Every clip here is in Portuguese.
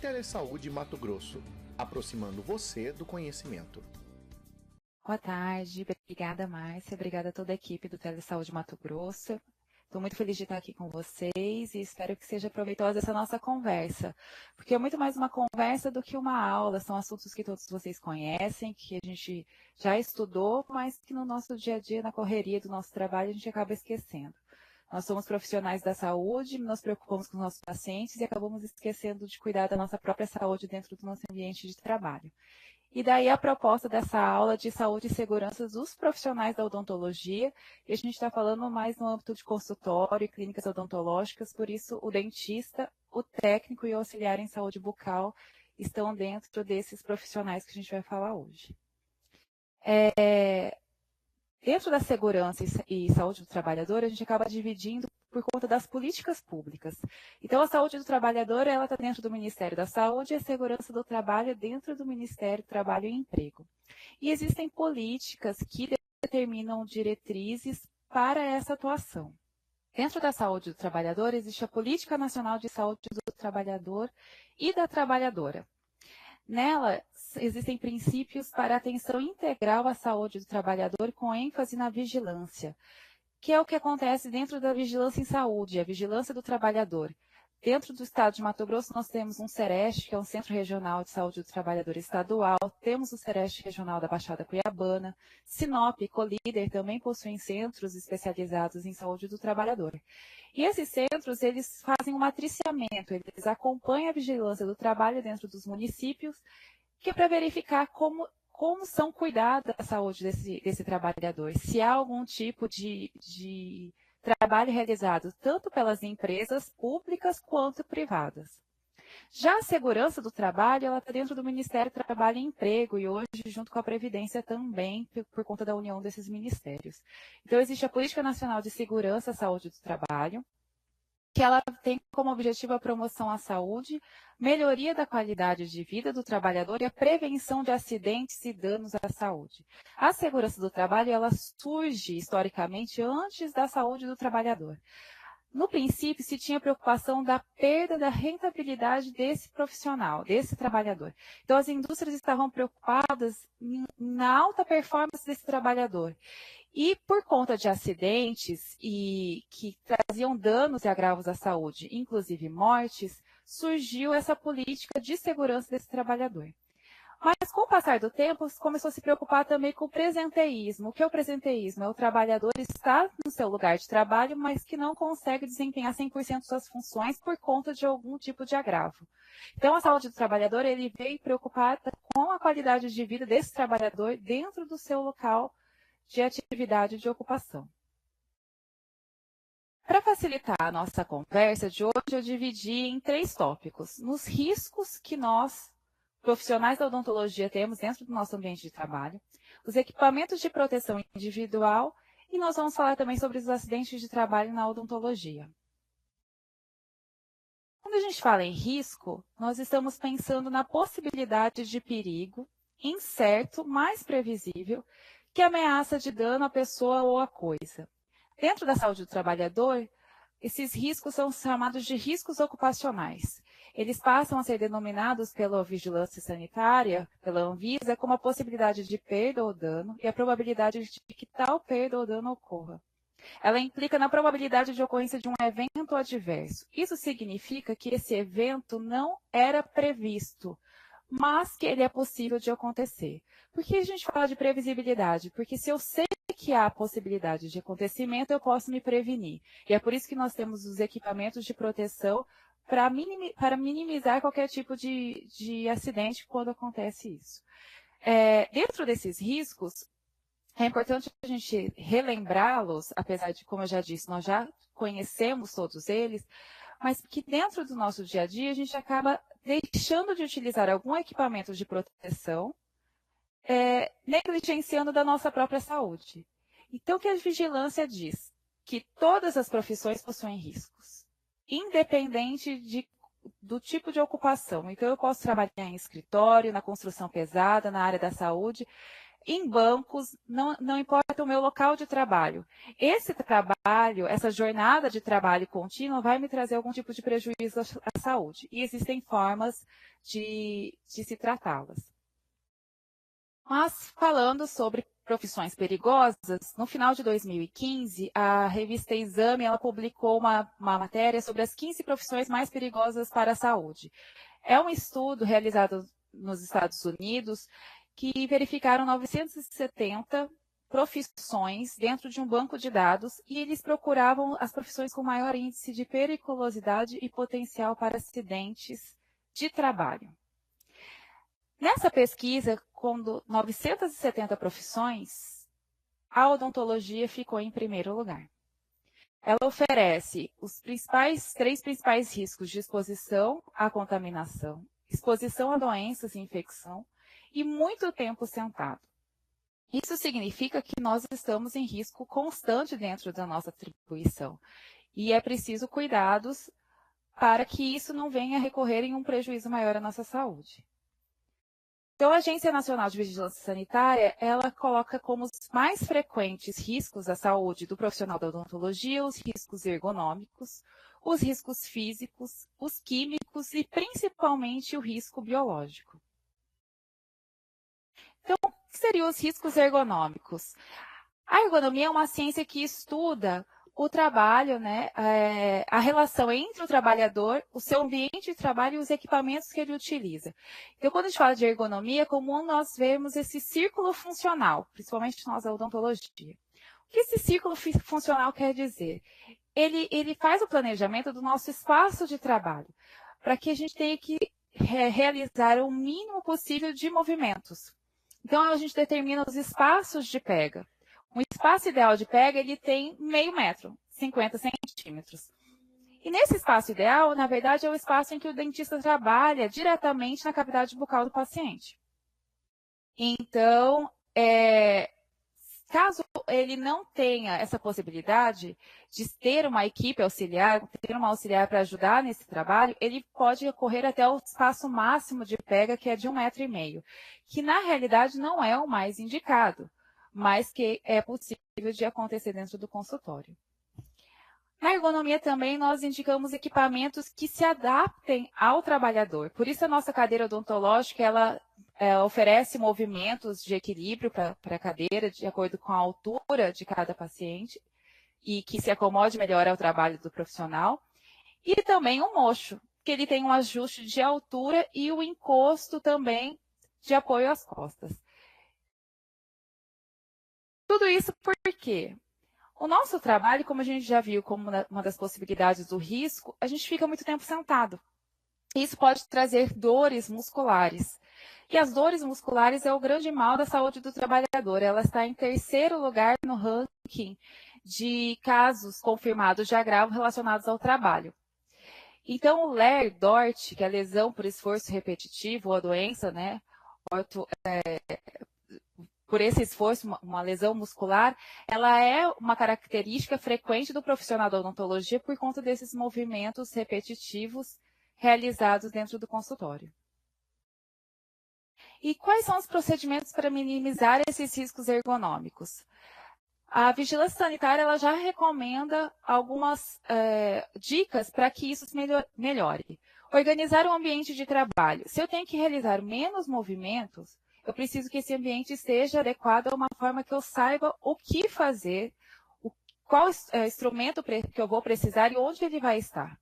Telesaúde Mato Grosso, aproximando você do conhecimento. Boa tarde, obrigada Márcia, obrigada a toda a equipe do Telesaúde Mato Grosso. Estou muito feliz de estar aqui com vocês e espero que seja proveitosa essa nossa conversa, porque é muito mais uma conversa do que uma aula, são assuntos que todos vocês conhecem, que a gente já estudou, mas que no nosso dia a dia, na correria do nosso trabalho, a gente acaba esquecendo. Nós somos profissionais da saúde, nos preocupamos com os nossos pacientes e acabamos esquecendo de cuidar da nossa própria saúde dentro do nosso ambiente de trabalho. E daí a proposta dessa aula de saúde e segurança dos profissionais da odontologia, e a gente está falando mais no âmbito de consultório e clínicas odontológicas, por isso o dentista, o técnico e o auxiliar em saúde bucal estão dentro desses profissionais que a gente vai falar hoje. Dentro da segurança e saúde do trabalhador, a gente acaba dividindo por conta das políticas públicas. Então, a saúde do trabalhador ela está dentro do Ministério da Saúde e a segurança do trabalho dentro do Ministério do Trabalho e Emprego. E existem políticas que determinam diretrizes para essa atuação. Dentro da saúde do trabalhador, existe a Política Nacional de Saúde do Trabalhador e da Trabalhadora. Nela, existem princípios para a atenção integral à saúde do trabalhador com ênfase na vigilância, que é o que acontece dentro da vigilância em saúde, a vigilância do trabalhador. Dentro do estado de Mato Grosso, nós temos um CEREST, que é um Centro Regional de Saúde do Trabalhador Estadual, temos o CEREST Regional da Baixada Cuiabana, Sinop e Colíder também possuem centros especializados em saúde do trabalhador. E esses centros, eles fazem um matriciamento, eles acompanham a vigilância do trabalho dentro dos municípios, que é para verificar como são cuidadas a saúde desse trabalhador, se há algum tipo de trabalho realizado tanto pelas empresas públicas quanto privadas. Já a segurança do trabalho, ela está dentro do Ministério do Trabalho e Emprego e hoje junto com a Previdência também, por conta da união desses ministérios. Então, existe a Política Nacional de Segurança e Saúde do Trabalho, que ela tem como objetivo a promoção à saúde, melhoria da qualidade de vida do trabalhador e a prevenção de acidentes e danos à saúde. A segurança do trabalho, ela surge historicamente antes da saúde do trabalhador. No princípio, se tinha preocupação da perda da rentabilidade desse profissional, desse trabalhador. Então, as indústrias estavam preocupadas na alta performance desse trabalhador. E por conta de acidentes e que traziam danos e agravos à saúde, inclusive mortes, surgiu essa política de segurança desse trabalhador. Mas com o passar do tempo, começou a se preocupar também com o presenteísmo. O que é o presenteísmo? É o trabalhador estar no seu lugar de trabalho, mas que não consegue desempenhar 100% suas funções por conta de algum tipo de agravo. Então, a saúde do trabalhador, ele veio preocupada com a qualidade de vida desse trabalhador dentro do seu local de atividade de ocupação. Para facilitar a nossa conversa de hoje, eu dividi em 3 tópicos. Nos riscos que nós, profissionais da odontologia, temos dentro do nosso ambiente de trabalho, os equipamentos de proteção individual e nós vamos falar também sobre os acidentes de trabalho na odontologia. Quando a gente fala em risco, nós estamos pensando na possibilidade de perigo incerto, mais previsível, que ameaça de dano à pessoa ou à coisa. Dentro da saúde do trabalhador, esses riscos são chamados de riscos ocupacionais. Eles passam a ser denominados pela vigilância sanitária, pela Anvisa, como a possibilidade de perda ou dano e a probabilidade de que tal perda ou dano ocorra. Ela implica na probabilidade de ocorrência de um evento adverso. Isso significa que esse evento não era previsto, mas que ele é possível de acontecer. Por que a gente fala de previsibilidade? Porque se eu sei que há possibilidade de acontecimento, eu posso me prevenir. E é por isso que nós temos os equipamentos de proteção para minimizar qualquer tipo de acidente quando acontece isso. Dentro desses riscos, é importante a gente relembrá-los, apesar de, como eu já disse, nós já conhecemos todos eles, mas que dentro do nosso dia a dia a gente acaba deixando de utilizar algum equipamento de proteção, negligenciando da nossa própria saúde. Então, o que a vigilância diz? Que todas as profissões possuem riscos, independente do tipo de ocupação. Então, eu posso trabalhar em escritório, na construção pesada, na área da saúde. em bancos, não importa o meu local de trabalho. Esse trabalho, essa jornada de trabalho contínua vai me trazer algum tipo de prejuízo à saúde. E existem formas de se tratá-las. Mas, falando sobre profissões perigosas, no final de 2015, a revista Exame ela publicou uma matéria sobre as 15 profissões mais perigosas para a saúde. É um estudo realizado nos Estados Unidos que verificaram 970 profissões dentro de um banco de dados e eles procuravam as profissões com maior índice de periculosidade e potencial para acidentes de trabalho. Nessa pesquisa, com 970 profissões, a odontologia ficou em primeiro lugar. Ela oferece os três principais riscos de exposição à contaminação, exposição a doenças e infecção e muito tempo sentado. Isso significa que nós estamos em risco constante dentro da nossa atribuição e é preciso cuidados para que isso não venha a recorrer em um prejuízo maior à nossa saúde. Então, a Agência Nacional de Vigilância Sanitária, ela coloca como os mais frequentes riscos à saúde do profissional da odontologia os riscos ergonômicos, os riscos físicos, os químicos e principalmente o risco biológico. Então, o que seriam os riscos ergonômicos? A ergonomia é uma ciência que estuda o trabalho, né, a relação entre o trabalhador, o seu ambiente de trabalho e os equipamentos que ele utiliza. Então, quando a gente fala de ergonomia, é comum nós vermos esse círculo funcional, principalmente nós da odontologia. O que esse círculo funcional quer dizer? Ele faz o planejamento do nosso espaço de trabalho, para que a gente tenha que realizar o mínimo possível de movimentos. Então, a gente determina os espaços de pega. Um espaço ideal de pega, ele tem meio metro, 50 centímetros. E nesse espaço ideal, na verdade, é o espaço em que o dentista trabalha diretamente na cavidade bucal do paciente. Então, caso ele não tenha essa possibilidade de ter uma equipe auxiliar, ter uma auxiliar para ajudar nesse trabalho, ele pode recorrer até o espaço máximo de pega, que é de 1,5 metro, que na realidade não é o mais indicado, mas que é possível de acontecer dentro do consultório. Na ergonomia também nós indicamos equipamentos que se adaptem ao trabalhador. Por isso a nossa cadeira odontológica, ela oferece movimentos de equilíbrio para a cadeira, de acordo com a altura de cada paciente, e que se acomode melhor ao trabalho do profissional. E também o mocho, que ele tem um ajuste de altura e o encosto também de apoio às costas. Tudo isso por quê? O nosso trabalho, como a gente já viu como uma das possibilidades do risco, a gente fica muito tempo sentado. Isso pode trazer dores musculares. E as dores musculares é o grande mal da saúde do trabalhador. Ela está em terceiro lugar no ranking de casos confirmados de agravo relacionados ao trabalho. Então, o LER-DORT, que é a lesão por esforço repetitivo, ou a doença, né, por esse esforço, uma lesão muscular, ela é uma característica frequente do profissional da odontologia por conta desses movimentos repetitivos realizados dentro do consultório. E quais são os procedimentos para minimizar esses riscos ergonômicos? A vigilância sanitária ela já recomenda algumas dicas para que isso melhore. Organizar o ambiente de trabalho. Se eu tenho que realizar menos movimentos, eu preciso que esse ambiente esteja adequado a uma forma que eu saiba o que fazer, qual instrumento que eu vou precisar e onde ele vai estar.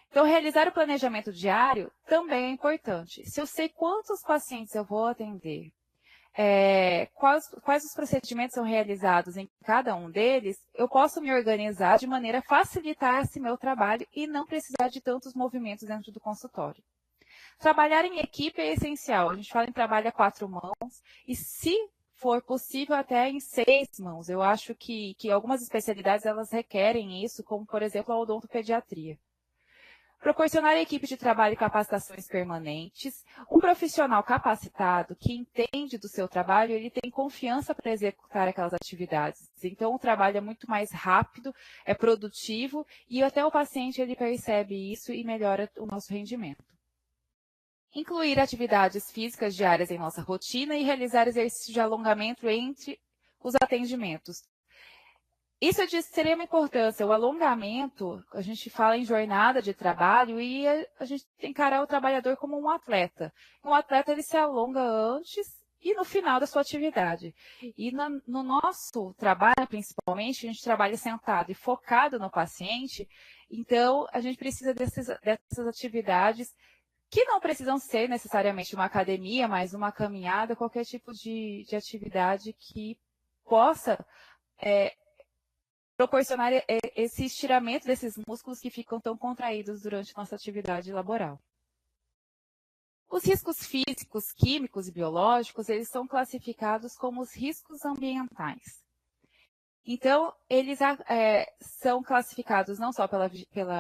Então, realizar o planejamento diário também é importante. Se eu sei quantos pacientes eu vou atender, quais os procedimentos são realizados em cada um deles, eu posso me organizar de maneira a facilitar esse meu trabalho e não precisar de tantos movimentos dentro do consultório. Trabalhar em equipe é essencial. A gente fala em trabalho a 4 mãos e, se for possível, até em 6 mãos. Eu acho que algumas especialidades elas requerem isso, como, por exemplo, a odontopediatria. Proporcionar à equipe de trabalho capacitações permanentes. Um profissional capacitado que entende do seu trabalho, ele tem confiança para executar aquelas atividades. Então, o trabalho é muito mais rápido, é produtivo e até o paciente ele percebe isso e melhora o nosso rendimento. Incluir atividades físicas diárias em nossa rotina e realizar exercícios de alongamento entre os atendimentos. Isso é de extrema importância. O alongamento, a gente fala em jornada de trabalho e a gente tem que encarar o trabalhador como um atleta. Um atleta, ele se alonga antes e no final da sua atividade. E no nosso trabalho, principalmente, a gente trabalha sentado e focado no paciente, então a gente precisa dessas atividades que não precisam ser necessariamente uma academia, mas uma caminhada, qualquer tipo de atividade que possa proporcionar esse estiramento desses músculos que ficam tão contraídos durante nossa atividade laboral. Os riscos físicos, químicos e biológicos, eles são classificados como os riscos ambientais. Então, eles são classificados não só pelo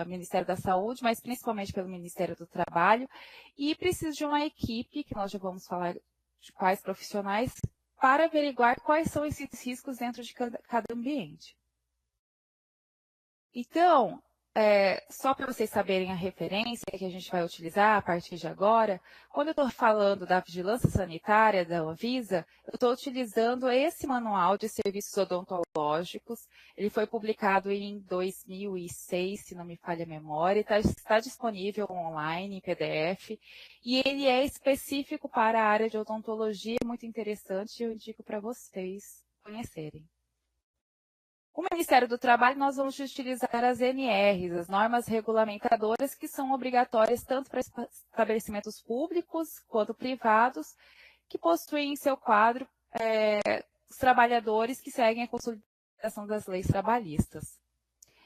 Ministério da Saúde, mas principalmente pelo Ministério do Trabalho, e precisa de uma equipe, que nós já vamos falar de quais profissionais, para averiguar quais são esses riscos dentro de cada ambiente. Então, só para vocês saberem a referência que a gente vai utilizar a partir de agora, quando eu estou falando da vigilância sanitária da Anvisa, eu estou utilizando esse manual de serviços odontológicos. Ele foi publicado em 2006, se não me falha a memória, está disponível online em PDF, e ele é específico para a área de odontologia, muito interessante, e eu indico para vocês conhecerem. O Ministério do Trabalho, nós vamos utilizar as NRs, as normas regulamentadoras, que são obrigatórias tanto para estabelecimentos públicos quanto privados, que possuem em seu quadro os trabalhadores que seguem a consolidação das leis trabalhistas.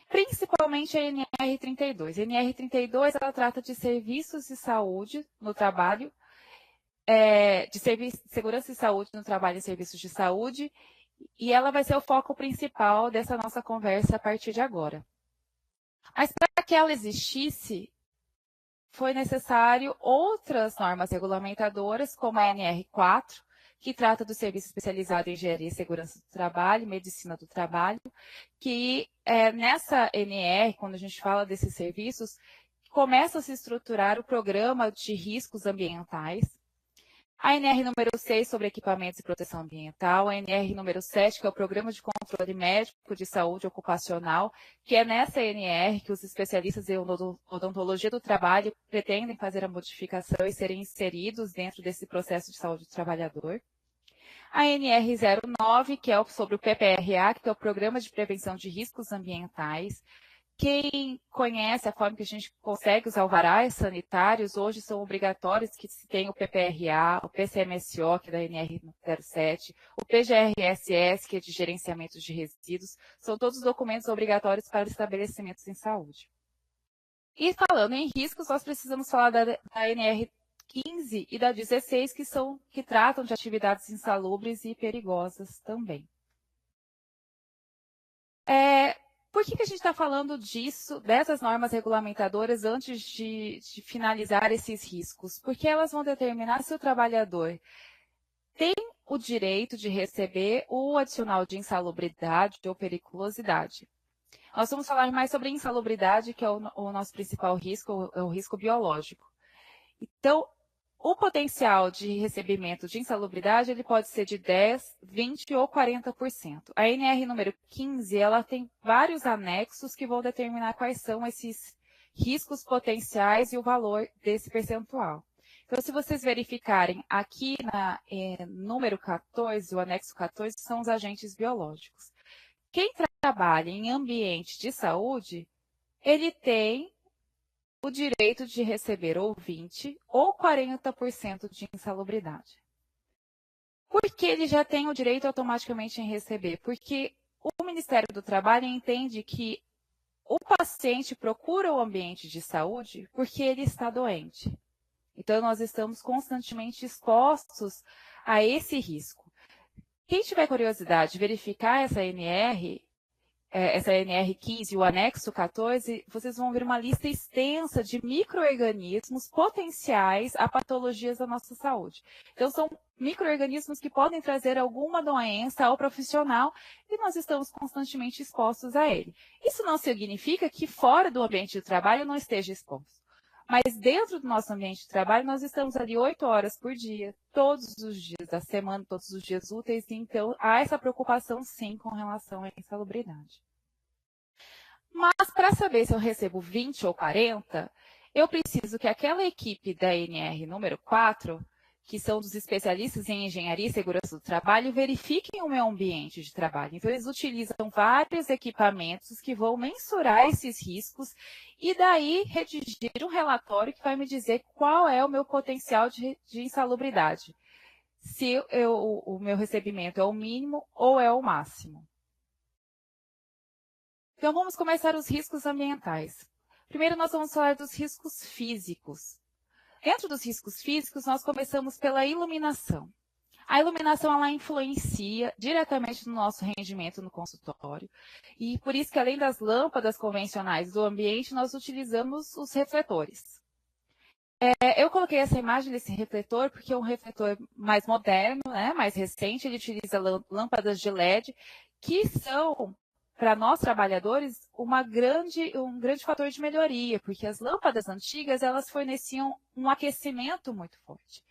Principalmente a NR32. A NR32, ela trata de serviços de saúde no trabalho, de segurança e saúde no trabalho e serviços de saúde, e ela vai ser o foco principal dessa nossa conversa a partir de agora. Mas para que ela existisse, foi necessário outras normas regulamentadoras, como a NR4, que trata do serviço especializado em engenharia e segurança do trabalho, medicina do trabalho, que nessa NR, quando a gente fala desses serviços, começa a se estruturar o programa de riscos ambientais. A NR número 6 sobre equipamentos e proteção ambiental, a NR número 7, que é o Programa de Controle Médico de Saúde Ocupacional, que é nessa NR que os especialistas em odontologia do trabalho pretendem fazer a modificação e serem inseridos dentro desse processo de saúde do trabalhador. A NR 09, que é sobre o PPRA, que é o Programa de Prevenção de Riscos Ambientais. Quem conhece a forma que a gente consegue os alvarás sanitários, hoje são obrigatórios que se tenha o PPRA, o PCMSO, que é da NR07, o PGRSS, que é de gerenciamento de resíduos, são todos documentos obrigatórios para estabelecimentos em saúde. E falando em riscos, nós precisamos falar da NR15 e da 16, que tratam de atividades insalubres e perigosas também. Por que a gente está falando dessas normas regulamentadoras, antes de finalizar esses riscos? Porque elas vão determinar se o trabalhador tem o direito de receber o adicional de insalubridade ou periculosidade. Nós vamos falar mais sobre insalubridade, que é o nosso principal risco, é o risco biológico. Então, o potencial de recebimento de insalubridade, ele pode ser de 10%, 20% ou 40%. A NR número 15, ela tem vários anexos que vão determinar quais são esses riscos potenciais e o valor desse percentual. Então, se vocês verificarem aqui na número 14, o anexo 14, são os agentes biológicos. Quem trabalha em ambiente de saúde, ele tem o direito de receber ou 20% ou 40% de insalubridade. Por que ele já tem o direito automaticamente em receber? Porque o Ministério do Trabalho entende que o paciente procura o ambiente de saúde porque ele está doente. Então, nós estamos constantemente expostos a esse risco. Quem tiver curiosidade de verificar essa NR15 e o anexo 14, vocês vão ver uma lista extensa de micro-organismos potenciais a patologias da nossa saúde. Então, são micro-organismos que podem trazer alguma doença ao profissional e nós estamos constantemente expostos a ele. Isso não significa que fora do ambiente de trabalho não esteja exposto. Mas dentro do nosso ambiente de trabalho, nós estamos ali 8 horas por dia, todos os dias da semana, todos os dias úteis, então há essa preocupação sim com relação à insalubridade. Mas para saber se eu recebo 20 ou 40, eu preciso que aquela equipe da NR número 4, que são dos especialistas em engenharia e segurança do trabalho, verifiquem o meu ambiente de trabalho. Então, eles utilizam vários equipamentos que vão mensurar esses riscos e daí redigir um relatório que vai me dizer qual é o meu potencial de insalubridade. Se o meu recebimento é o mínimo ou é o máximo. Então, vamos começar os riscos ambientais. Primeiro, nós vamos falar dos riscos físicos. Dentro dos riscos físicos, nós começamos pela iluminação. A iluminação, ela influencia diretamente no nosso rendimento no consultório. E por isso que, além das lâmpadas convencionais do ambiente, nós utilizamos os refletores. Eu coloquei essa imagem desse refletor porque é um refletor mais moderno, né, mais recente. Ele utiliza lâmpadas de LED, que são, para nós trabalhadores, um grande fator de melhoria, porque as lâmpadas antigas, elas forneciam um aquecimento muito forte.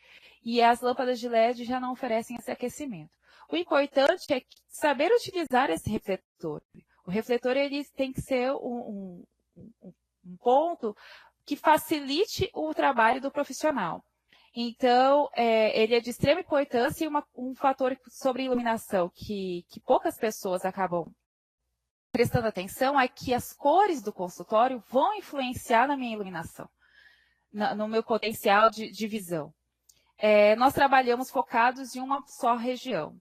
E as lâmpadas de LED já não oferecem esse aquecimento. O importante é saber utilizar esse refletor. O refletor, ele tem que ser um ponto que facilite o trabalho do profissional. Então, ele é de extrema importância e um fator sobre iluminação que poucas pessoas acabam prestando atenção é que as cores do consultório vão influenciar na minha iluminação, no meu potencial de visão. Nós trabalhamos focados em uma só região.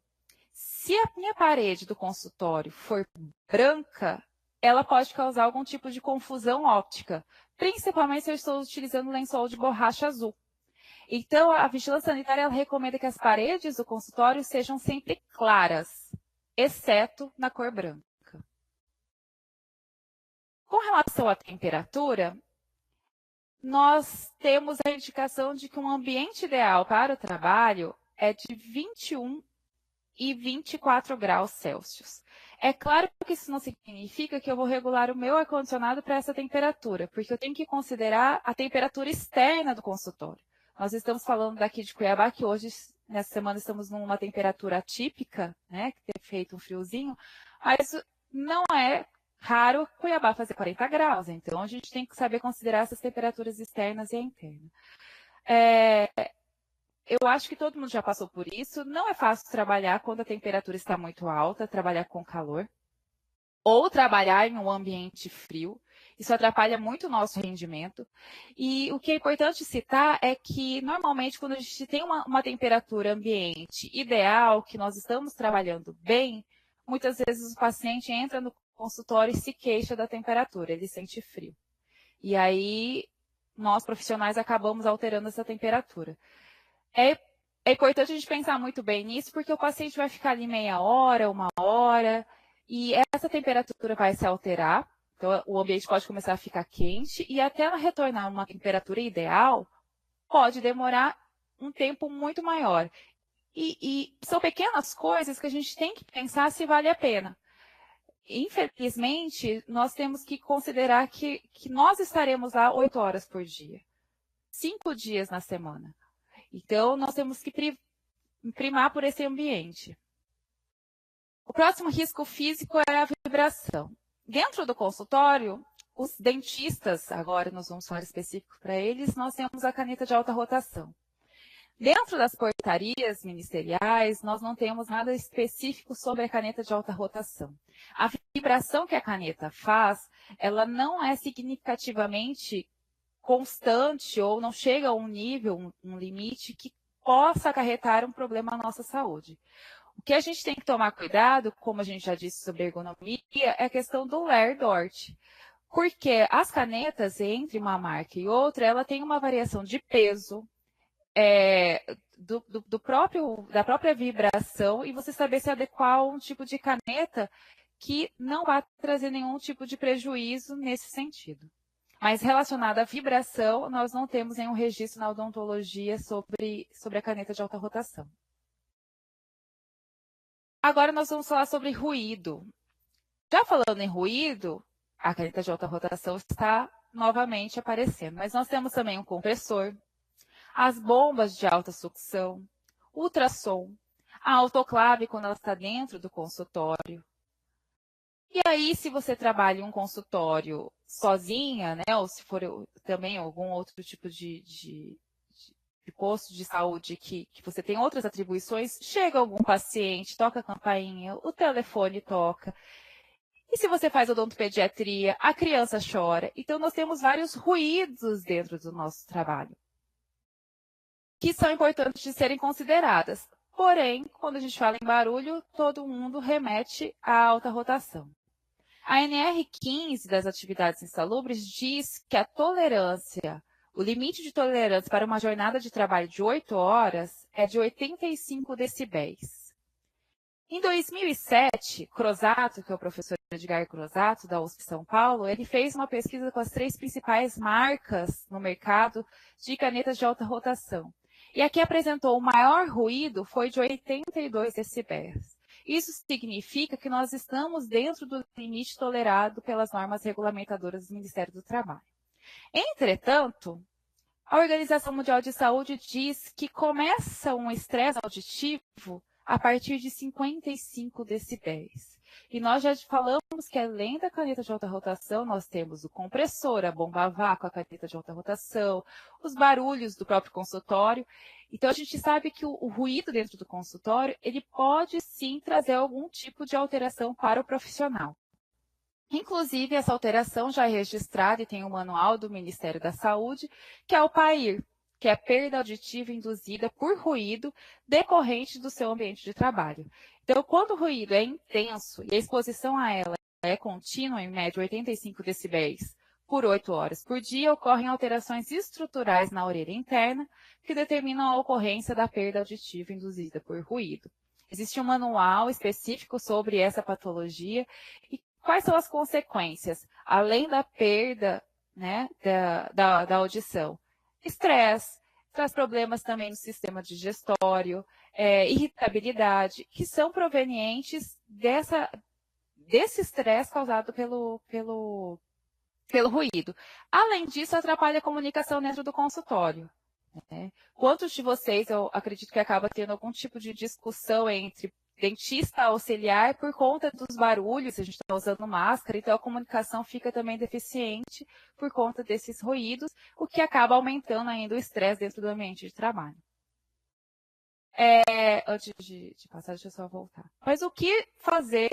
Se a minha parede do consultório for branca, ela pode causar algum tipo de confusão óptica, principalmente se eu estou utilizando lençol de borracha azul. Então, a vigilância sanitária ela recomenda que as paredes do consultório sejam sempre claras, exceto na cor branca. Com relação à temperatura, nós temos a indicação de que um ambiente ideal para o trabalho é de 21 e 24 graus Celsius. É claro que isso não significa que eu vou regular o meu ar-condicionado para essa temperatura, porque eu tenho que considerar a temperatura externa do consultório. Nós estamos falando daqui de Cuiabá, que hoje, nessa semana, estamos numa temperatura atípica, né, que tem feito um friozinho, mas não é raro Cuiabá fazer 40 graus, então a gente tem que saber considerar essas temperaturas externas e a interna. Eu acho que todo mundo já passou por isso. Não é fácil trabalhar quando a temperatura está muito alta, trabalhar com calor, ou trabalhar em um ambiente frio. Isso atrapalha muito o nosso rendimento. E o que é importante citar é que, normalmente, quando a gente tem uma temperatura ambiente ideal, que nós estamos trabalhando bem, muitas vezes o paciente entra no consultório e se queixa da temperatura, ele sente frio. E aí, nós profissionais acabamos alterando essa temperatura. É importante a gente pensar muito bem nisso, porque o paciente vai ficar ali meia hora, uma hora, e essa temperatura vai se alterar, então o ambiente pode começar a ficar quente, e até ela retornar a uma temperatura ideal, pode demorar um tempo muito maior. E são pequenas coisas que a gente tem que pensar se vale a pena. Infelizmente, nós temos que considerar que nós estaremos lá 8 horas por dia, 5 dias na semana. Então, nós temos que primar por esse ambiente. O próximo risco físico é a vibração. Dentro do consultório, os dentistas, agora nós vamos falar específico para eles, nós temos a caneta de alta rotação. Dentro das portarias ministeriais, nós não temos nada específico sobre a caneta de alta rotação. A vibração que a caneta faz, ela não é significativamente constante ou não chega a um nível, um limite que possa acarretar um problema à nossa saúde. O que a gente tem que tomar cuidado, como a gente já disse sobre ergonomia, é a questão do Lair-Dort. Porque as canetas, entre uma marca e outra, ela tem uma variação de peso, da própria vibração, e você saber se adequar a um tipo de caneta que não vai trazer nenhum tipo de prejuízo nesse sentido. Mas relacionado à vibração, nós não temos nenhum registro na odontologia sobre a caneta de alta rotação. Agora nós vamos falar sobre ruído. Já falando em ruído, a caneta de alta rotação está novamente aparecendo. Mas nós temos também um compressor, as bombas de alta sucção, ultrassom, a autoclave quando ela está dentro do consultório. E aí, se você trabalha em um consultório sozinha, né, ou se for também algum outro tipo de posto de saúde que você tem outras atribuições, chega algum paciente, toca a campainha, o telefone toca. E se você faz odontopediatria, a criança chora. Então, nós temos vários ruídos dentro do nosso trabalho, que são importantes de serem consideradas. Porém, quando a gente fala em barulho, todo mundo remete à alta rotação. A NR15 das atividades insalubres diz que a tolerância, o limite de tolerância para uma jornada de trabalho de 8 horas é de 85 decibéis. Em 2007, Crosato, que é o professor Edgar Crosato, da USP São Paulo, ele fez uma pesquisa com as 3 principais marcas no mercado de canetas de alta rotação. E aqui apresentou o maior ruído foi de 82 decibéis. Isso significa que nós estamos dentro do limite tolerado pelas normas regulamentadoras do Ministério do Trabalho. Entretanto, a Organização Mundial de Saúde diz que começa um estresse auditivo a partir de 55 decibéis. E nós já falamos que além da caneta de alta rotação, nós temos o compressor, a bomba a vácuo, a caneta de alta rotação, os barulhos do próprio consultório. Então, a gente sabe que o ruído dentro do consultório, ele pode sim trazer algum tipo de alteração para o profissional. Inclusive, essa alteração já é registrada e tem um manual do Ministério da Saúde, que é o PAIR, que é a perda auditiva induzida por ruído decorrente do seu ambiente de trabalho. Então, quando o ruído é intenso e a exposição a ela é contínua, em média 85 decibéis por 8 horas por dia, ocorrem alterações estruturais na orelha interna que determinam a ocorrência da perda auditiva induzida por ruído. Existe um manual específico sobre essa patologia e quais são as consequências, além da perda, né, da audição? Estresse, traz problemas também no sistema digestório, irritabilidade, que são provenientes desse estresse causado pelo ruído. Além disso, atrapalha a comunicação dentro do consultório. Né? Quantos de vocês, eu acredito que acaba tendo algum tipo de discussão entre dentista auxiliar por conta dos barulhos, a gente está usando máscara, então a comunicação fica também deficiente por conta desses ruídos, o que acaba aumentando ainda o estresse dentro do ambiente de trabalho. Antes de passar, deixa eu só voltar. Mas o que fazer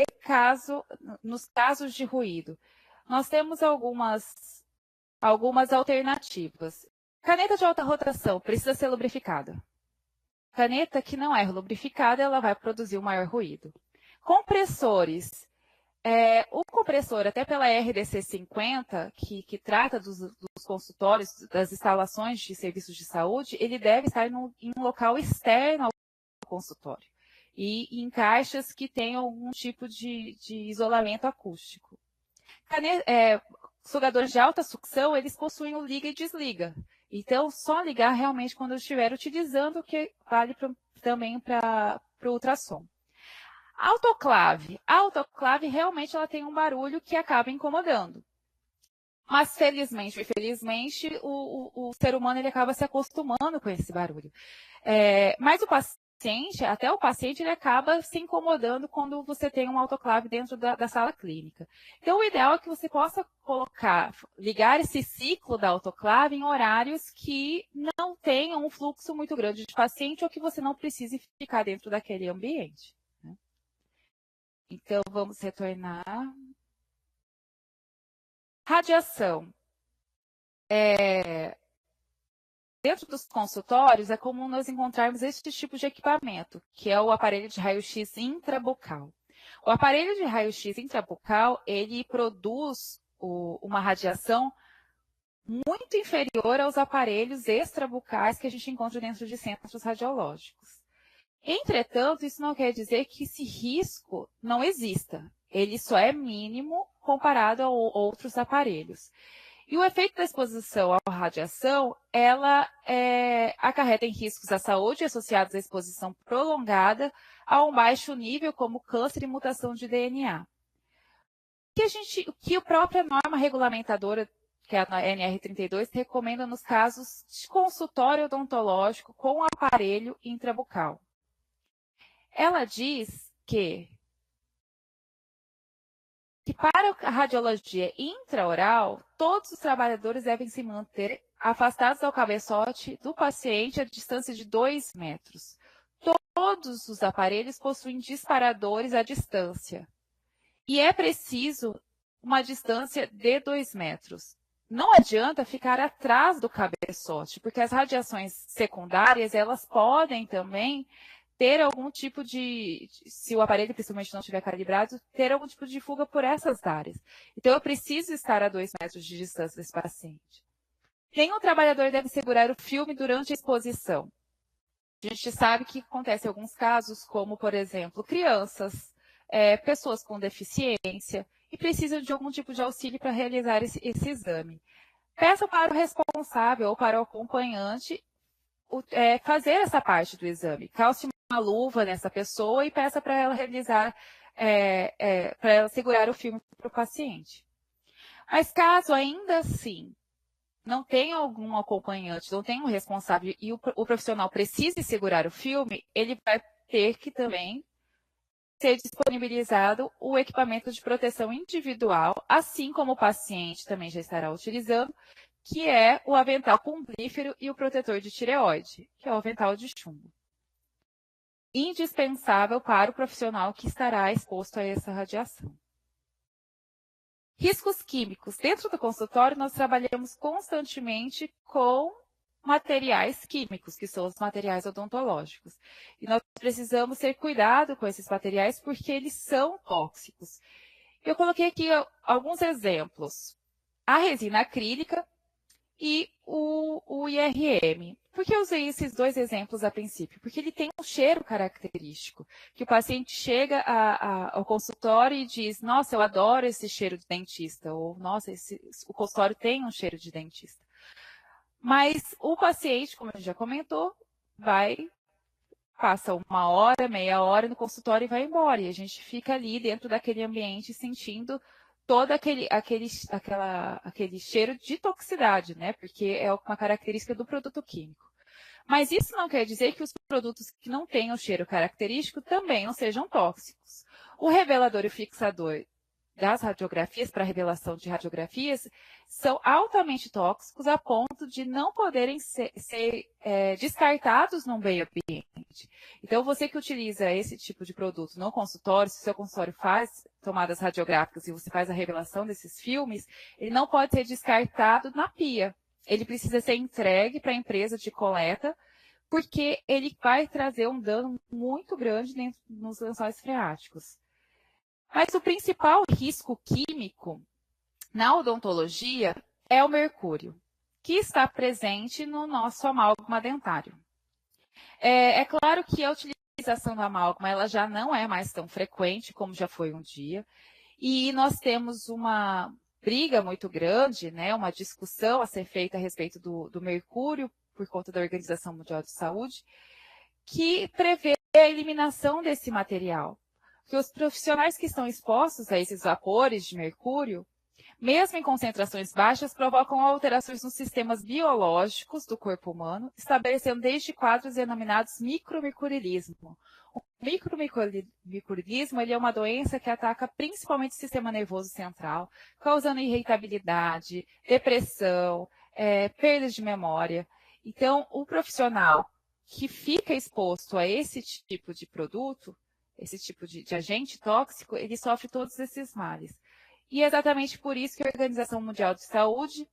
nos casos de ruído? Nós temos algumas alternativas. Caneta de alta rotação precisa ser lubrificada. Caneta que não é lubrificada, ela vai produzir um maior ruído. Compressores. O compressor, até pela RDC 50, que trata dos consultórios, das instalações de serviços de saúde, ele deve estar em um local externo ao consultório. E em caixas que tenham algum tipo de isolamento acústico. Sugadores de alta sucção, eles possuem o liga e desliga. Então, só ligar realmente quando eu estiver utilizando, o que vale também para o ultrassom. A autoclave realmente ela tem um barulho que acaba incomodando. Mas, felizmente ou infelizmente, o ser humano ele acaba se acostumando com esse barulho. Mas até o paciente ele acaba se incomodando quando você tem um autoclave dentro da sala clínica. Então, o ideal é que você possa ligar esse ciclo da autoclave em horários que não tenham um fluxo muito grande de paciente ou que você não precise ficar dentro daquele ambiente. Né? Então, vamos retornar. Radiação. Dentro dos consultórios, é comum nós encontrarmos este tipo de equipamento, que é o aparelho de raio-x intrabucal. O aparelho de raio-x intrabucal, ele produz uma radiação muito inferior aos aparelhos extrabucais que a gente encontra dentro de centros radiológicos. Entretanto, isso não quer dizer que esse risco não exista. Ele só é mínimo comparado a outros aparelhos. E o efeito da exposição à radiação, ela acarreta em riscos à saúde associados à exposição prolongada a um baixo nível, como câncer e mutação de DNA. O que a própria norma regulamentadora que é a NR32, recomenda nos casos de consultório odontológico com aparelho intrabucal. Ela diz que para a radiologia intraoral, todos os trabalhadores devem se manter afastados ao cabeçote do paciente a distância de 2 metros. Todos os aparelhos possuem disparadores à distância. E é preciso uma distância de 2 metros. Não adianta ficar atrás do cabeçote, porque as radiações secundárias, elas podem também ter algum tipo de, se o aparelho principalmente não estiver calibrado, ter algum tipo de fuga por essas áreas. Então, eu preciso estar a 2 metros de distância desse paciente. Nenhum trabalhador deve segurar o filme durante a exposição. A gente sabe que acontece em alguns casos, como, por exemplo, crianças, pessoas com deficiência, e precisam de algum tipo de auxílio para realizar esse exame. Peça para o responsável ou para o acompanhante fazer essa parte do exame. Calce uma luva nessa pessoa e peça para ela realizar, para ela segurar o filme para o paciente. Mas caso ainda assim não tenha algum acompanhante, não tenha um responsável e o profissional precise segurar o filme, ele vai ter que também ser disponibilizado o equipamento de proteção individual, assim como o paciente também já estará utilizando, que é o avental cumbrífero e o protetor de tireoide, que é o avental de chumbo. Indispensável para o profissional que estará exposto a essa radiação. Riscos químicos. Dentro do consultório, nós trabalhamos constantemente com materiais químicos, que são os materiais odontológicos. E nós precisamos ter cuidado com esses materiais porque eles são tóxicos. Eu coloquei aqui alguns exemplos. A resina acrílica e o IRM. Por que eu usei esses dois exemplos a princípio? Porque ele tem um cheiro característico, que o paciente chega ao consultório e diz, nossa, eu adoro esse cheiro de dentista, ou nossa, o consultório tem um cheiro de dentista. Mas o paciente, como a gente já comentou, passa 1 hora, meia hora no consultório e vai embora. E a gente fica ali dentro daquele ambiente sentindo todo aquele cheiro de toxicidade, né? Porque é uma característica do produto químico. Mas isso não quer dizer que os produtos que não tenham cheiro característico também não sejam tóxicos. O revelador e o fixador das radiografias para revelação de radiografias são altamente tóxicos a ponto de não poderem ser descartados no meio ambiente. Então, você que utiliza esse tipo de produto no consultório, se o seu consultório faz tomadas radiográficas e você faz a revelação desses filmes, ele não pode ser descartado na pia. Ele precisa ser entregue para a empresa de coleta, porque ele vai trazer um dano muito grande nos lençóis freáticos. Mas o principal risco químico na odontologia é o mercúrio, que está presente no nosso amálgama dentário. É claro que a utilização do amálgama ela já não é mais tão frequente como já foi um dia, e nós temos uma briga muito grande, né, uma discussão a ser feita a respeito do mercúrio, por conta da Organização Mundial de Saúde, que prevê a eliminação desse material. Porque os profissionais que estão expostos a esses vapores de mercúrio, mesmo em concentrações baixas, provocam alterações nos sistemas biológicos do corpo humano, estabelecendo desde quadros denominados micromercurilismo. O micromercurilismo ele é uma doença que ataca principalmente o sistema nervoso central, causando irritabilidade, depressão, perdas de memória. Então, o profissional que fica exposto a esse tipo de produto, esse tipo de agente tóxico, ele sofre todos esses males. E é exatamente por isso que a Organização Mundial de Saúde,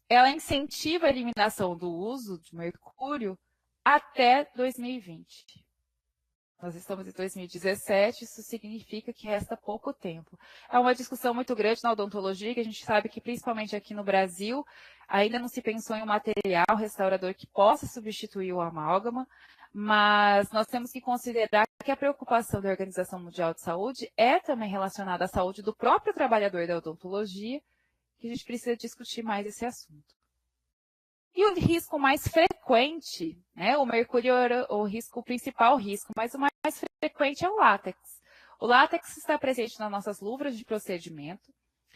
ela incentiva a eliminação do uso de mercúrio até 2020. Nós estamos em 2017, isso significa que resta pouco tempo. É uma discussão muito grande na odontologia, que a gente sabe que principalmente aqui no Brasil, ainda não se pensou em um material restaurador que possa substituir o amálgama, mas nós temos que considerar que a preocupação da Organização Mundial de Saúde é também relacionada à saúde do próprio trabalhador da odontologia, que a gente precisa discutir mais esse assunto. E o risco mais frequente, né, o mercúrio é o principal risco, mas o mais frequente é o látex. O látex está presente nas nossas luvas de procedimento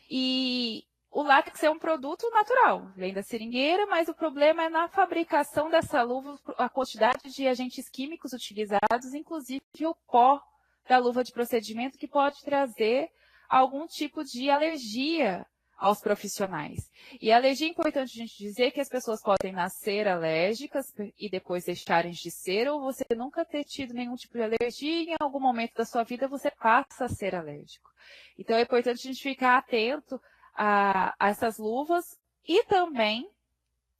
e o látex é um produto natural, vem da seringueira, mas o problema é na fabricação dessa luva, a quantidade de agentes químicos utilizados, inclusive o pó da luva de procedimento, que pode trazer algum tipo de alergia aos profissionais. E a alergia é importante a gente dizer que as pessoas podem nascer alérgicas e depois deixarem de ser, ou você nunca ter tido nenhum tipo de alergia e em algum momento da sua vida você passa a ser alérgico. Então é importante a gente ficar atento a essas luvas e também,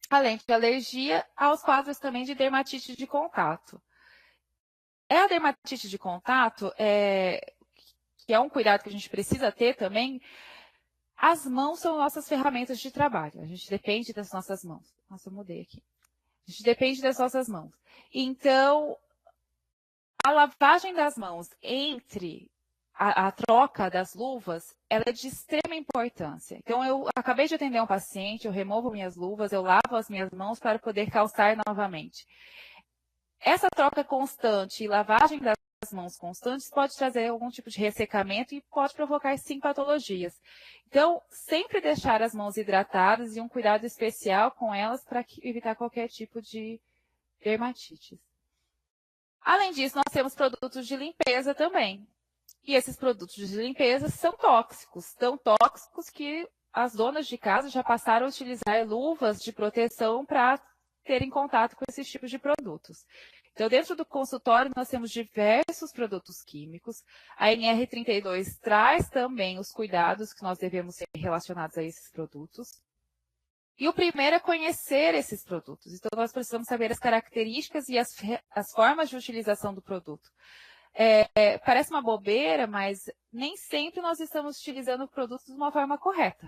além de alergia, aos quadros também de dermatite de contato. A dermatite de contato, que é um cuidado que a gente precisa ter também, as mãos são nossas ferramentas de trabalho. A gente depende das nossas mãos. Nossa, eu mudei aqui. A gente depende das nossas mãos. Então, a lavagem das mãos entre a troca das luvas, ela é de extrema importância. Então, eu acabei de atender um paciente, eu removo minhas luvas, eu lavo as minhas mãos para poder calçar novamente. Essa troca constante e lavagem das mãos constantes pode trazer algum tipo de ressecamento e pode provocar, sim, patologias. Então, sempre deixar as mãos hidratadas e um cuidado especial com elas para evitar qualquer tipo de dermatite. Além disso, nós temos produtos de limpeza também. E esses produtos de limpeza são tóxicos, tão tóxicos que as donas de casa já passaram a utilizar luvas de proteção para terem contato com esses tipos de produtos. Então, dentro do consultório, nós temos diversos produtos químicos. A NR32 traz também os cuidados que nós devemos ter relacionados a esses produtos. E o primeiro é conhecer esses produtos. Então, nós precisamos saber as características e as formas de utilização do produto. Parece uma bobeira, mas nem sempre nós estamos utilizando o produto de uma forma correta.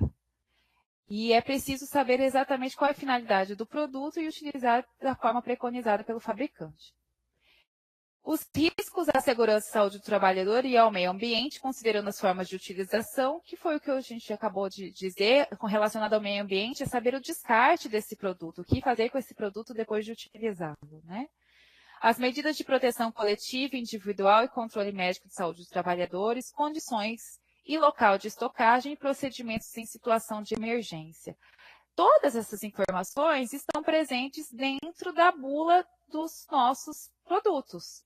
E é preciso saber exatamente qual é a finalidade do produto e utilizar da forma preconizada pelo fabricante. Os riscos à segurança e saúde do trabalhador e ao meio ambiente, considerando as formas de utilização, que foi o que a gente acabou de dizer, relacionado ao meio ambiente, é saber o descarte desse produto, o que fazer com esse produto depois de utilizá-lo, né? As medidas de proteção coletiva, individual e controle médico de saúde dos trabalhadores, condições e local de estocagem e procedimentos em situação de emergência. Todas essas informações estão presentes dentro da bula dos nossos produtos.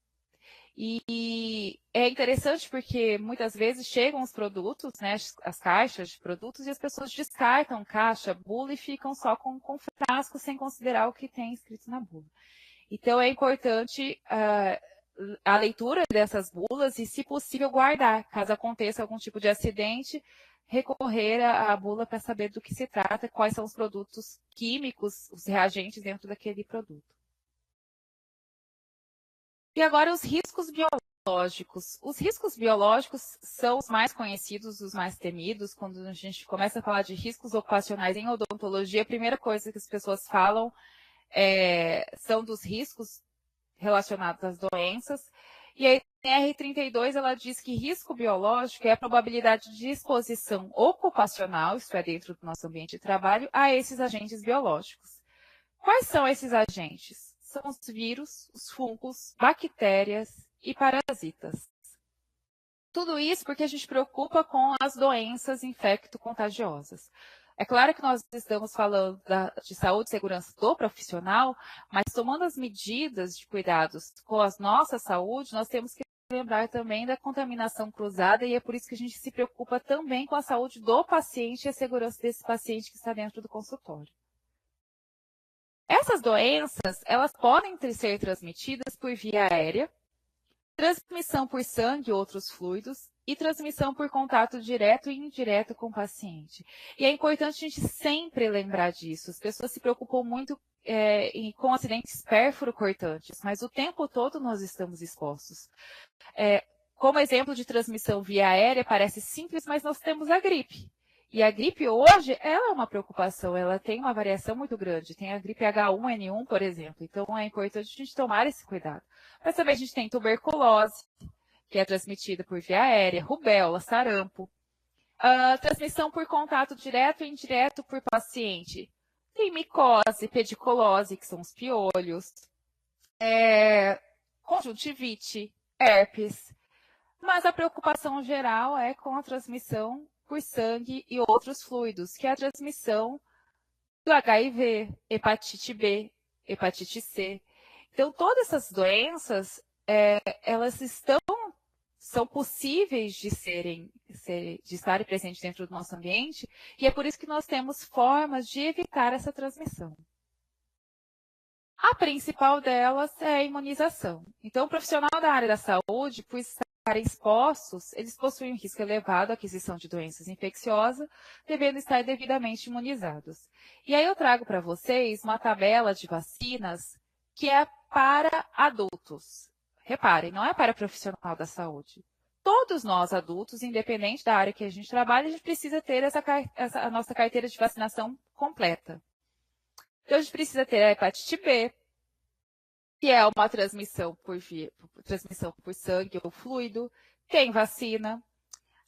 E é interessante porque muitas vezes chegam os produtos, né, as caixas de produtos, e as pessoas descartam caixa, bula e ficam só com frasco sem considerar o que tem escrito na bula. Então, é importante a leitura dessas bulas e, se possível, guardar. Caso aconteça algum tipo de acidente, recorrer à bula para saber do que se trata, quais são os produtos químicos, os reagentes dentro daquele produto. E agora, os riscos biológicos. Os riscos biológicos são os mais conhecidos, os mais temidos. Quando a gente começa a falar de riscos ocupacionais em odontologia, a primeira coisa que as pessoas falam são dos riscos relacionados às doenças. E a NR32, ela diz que risco biológico é a probabilidade de exposição ocupacional, isto é, dentro do nosso ambiente de trabalho, a esses agentes biológicos. Quais são esses agentes? São os vírus, os fungos, bactérias e parasitas. Tudo isso porque a gente preocupa com as doenças infecto-contagiosas. É claro que nós estamos falando de saúde e segurança do profissional, mas tomando as medidas de cuidados com a nossa saúde, nós temos que lembrar também da contaminação cruzada, e é por isso que a gente se preocupa também com a saúde do paciente e a segurança desse paciente que está dentro do consultório. Essas doenças, elas podem ser transmitidas por via aérea, transmissão por sangue e outros fluidos, e transmissão por contato direto e indireto com o paciente. E é importante a gente sempre lembrar disso. As pessoas se preocupam muito com acidentes pérfuro-cortantes, mas o tempo todo nós estamos expostos. Como exemplo de transmissão via aérea, parece simples, mas nós temos a gripe. E a gripe hoje, ela é uma preocupação, ela tem uma variação muito grande. Tem a gripe H1N1, por exemplo. Então, é importante a gente tomar esse cuidado. Mas também a gente tem tuberculose, que é transmitida por via aérea, rubéola, sarampo. Transmissão por contato direto e indireto por paciente. Tem micose, pediculose, que são os piolhos. Conjuntivite, herpes. Mas a preocupação geral é com a transmissão por sangue e outros fluidos, que é a transmissão do HIV, hepatite B, hepatite C. Então, todas essas doenças, elas são possíveis de estarem presentes dentro do nosso ambiente, e é por isso que nós temos formas de evitar essa transmissão. A principal delas é a imunização. Então, o profissional da área da saúde, por estarem expostos, eles possuem um risco elevado à aquisição de doenças infecciosas, devendo estar devidamente imunizados. E aí eu trago para vocês uma tabela de vacinas que é para adultos. Reparem, não é para profissional da saúde. Todos nós adultos, independente da área que a gente trabalha, a gente precisa ter a nossa carteira de vacinação completa. Então, a gente precisa ter a hepatite B, que é uma transmissão por sangue ou fluido. Tem vacina.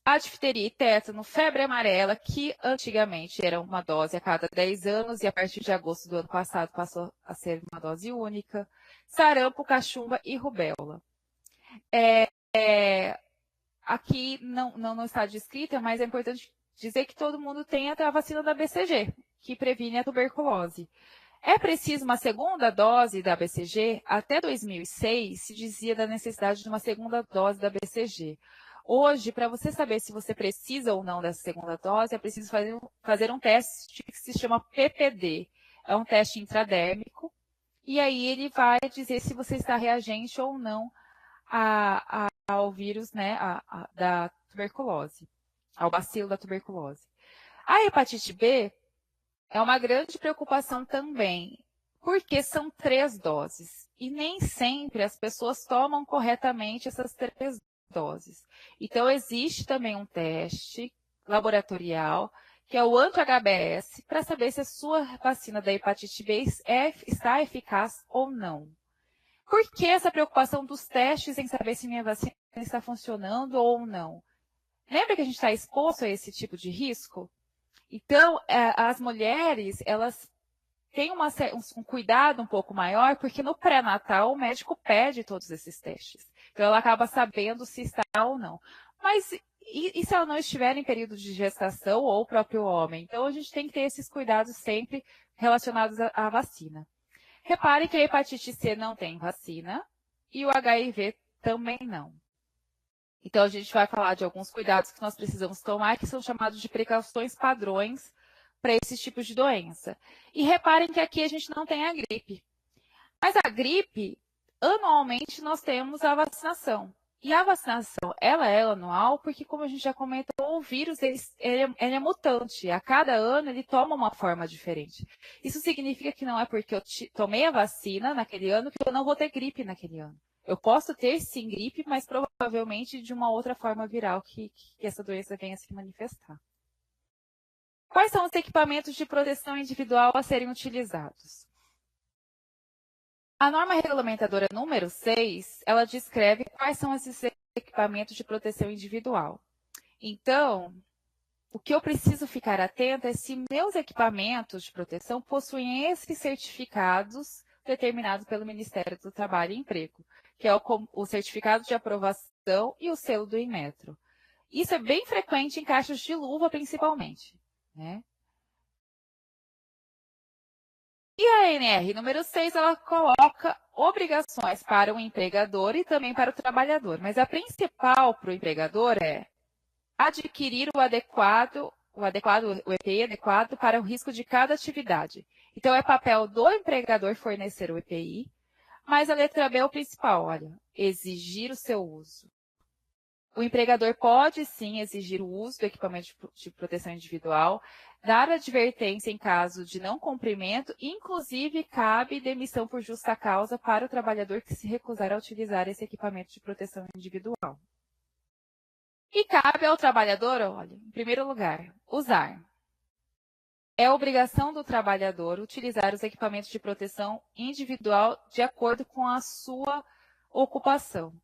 A difteria e tétano, febre amarela, que antigamente era uma dose a cada 10 anos e a partir de agosto do ano passado passou a ser uma dose única. Sarampo, cachumba e rubéola. Aqui não está descrita, mas é importante dizer que todo mundo tem até a vacina da BCG, que previne a tuberculose. É preciso uma segunda dose da BCG? Até 2006 se dizia da necessidade de uma segunda dose da BCG. Hoje, para você saber se você precisa ou não dessa segunda dose, é preciso fazer um teste que se chama PPD. É um teste intradérmico, e aí ele vai dizer se você está reagente ou não ao vírus, né, da tuberculose, ao bacilo da tuberculose. A hepatite B é uma grande preocupação também, porque são 3 doses. E nem sempre as pessoas tomam corretamente essas 3 doses. Então, existe também um teste laboratorial, que é o anti-HBS, para saber se a sua vacina da hepatite B está eficaz ou não. Por que essa preocupação dos testes em saber se minha vacina está funcionando ou não? Lembra que a gente está exposto a esse tipo de risco? Então, as mulheres, elas têm um cuidado um pouco maior, porque no pré-natal o médico pede todos esses testes. Então, ela acaba sabendo se está ou não. Mas e se ela não estiver em período de gestação ou o próprio homem? Então, a gente tem que ter esses cuidados sempre relacionados à vacina. Repare que a hepatite C não tem vacina e o HIV também não. Então, a gente vai falar de alguns cuidados que nós precisamos tomar, que são chamados de precauções padrões para esses tipos de doença. E reparem que aqui a gente não tem a gripe. Mas a gripe, anualmente, nós temos a vacinação. E a vacinação, ela é anual, porque, como a gente já comentou, o vírus ele é mutante. A cada ano, ele toma uma forma diferente. Isso significa que não é porque eu tomei a vacina naquele ano que eu não vou ter gripe naquele ano. Eu posso ter, sim, gripe, mas provavelmente de uma outra forma viral que essa doença venha a se manifestar. Quais são os equipamentos de proteção individual a serem utilizados? A norma regulamentadora número 6, ela descreve quais são esses equipamentos de proteção individual. Então, o que eu preciso ficar atenta é se meus equipamentos de proteção possuem esses certificados determinados pelo Ministério do Trabalho e Emprego, que é o certificado de aprovação e o selo do Inmetro. Isso é bem frequente em caixas de luva, principalmente, né? E a ANR número 6, ela coloca obrigações para o empregador e também para o trabalhador. Mas a principal para o empregador é adquirir o EPI adequado para o risco de cada atividade. Então, é papel do empregador fornecer o EPI, mas a letra B é o principal, olha, exigir o seu uso. O empregador pode, sim, exigir o uso do equipamento de proteção individual, dar advertência em caso de não cumprimento, inclusive cabe demissão por justa causa para o trabalhador que se recusar a utilizar esse equipamento de proteção individual. E cabe ao trabalhador, olha, em primeiro lugar, usar. É obrigação do trabalhador utilizar os equipamentos de proteção individual de acordo com a sua ocupação.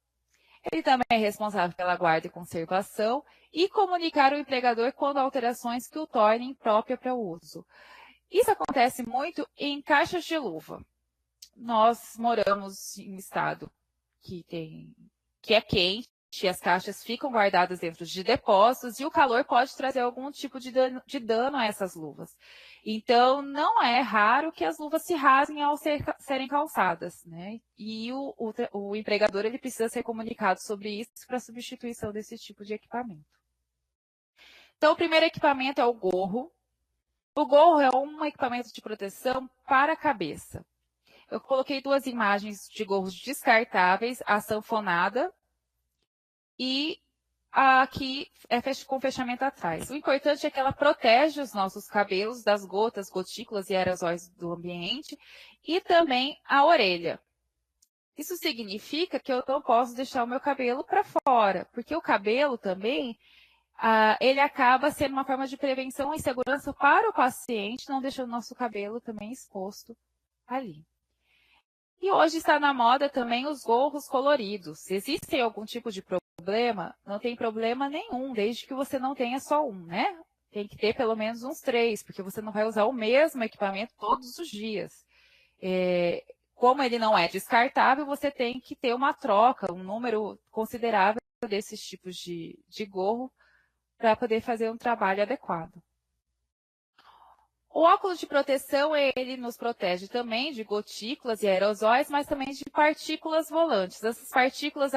Ele também é responsável pela guarda e conservação e comunicar ao empregador quando há alterações que o tornem própria para o uso. Isso acontece muito em caixas de luva. Nós moramos em um estado que é quente, as caixas ficam guardadas dentro de depósitos e o calor pode trazer algum tipo de dano a essas luvas. Então, não é raro que as luvas se rasguem ao serem calçadas, né? E o empregador ele precisa ser comunicado sobre isso para substituição desse tipo de equipamento. Então, o primeiro equipamento é o gorro. O gorro é um equipamento de proteção para a cabeça. Eu coloquei duas imagens de gorros descartáveis, a sanfonada e aqui é com fechamento atrás. O importante é que ela protege os nossos cabelos das gotas, gotículas e aerosóis do ambiente e também a orelha. Isso significa que eu não posso deixar o meu cabelo para fora, porque o cabelo também, ele acaba sendo uma forma de prevenção e segurança para o paciente, não deixando o nosso cabelo também exposto ali. E hoje está na moda também os gorros coloridos. Se existe algum tipo de problema, não tem problema nenhum, desde que você não tenha só um, né? Tem que ter pelo menos uns 3, porque você não vai usar o mesmo equipamento todos os dias. Como ele não é descartável, você tem que ter uma troca, um número considerável desses tipos de gorro para poder fazer um trabalho adequado. O óculos de proteção, ele nos protege também de gotículas e aerosóis, mas também de partículas volantes. Essas partículas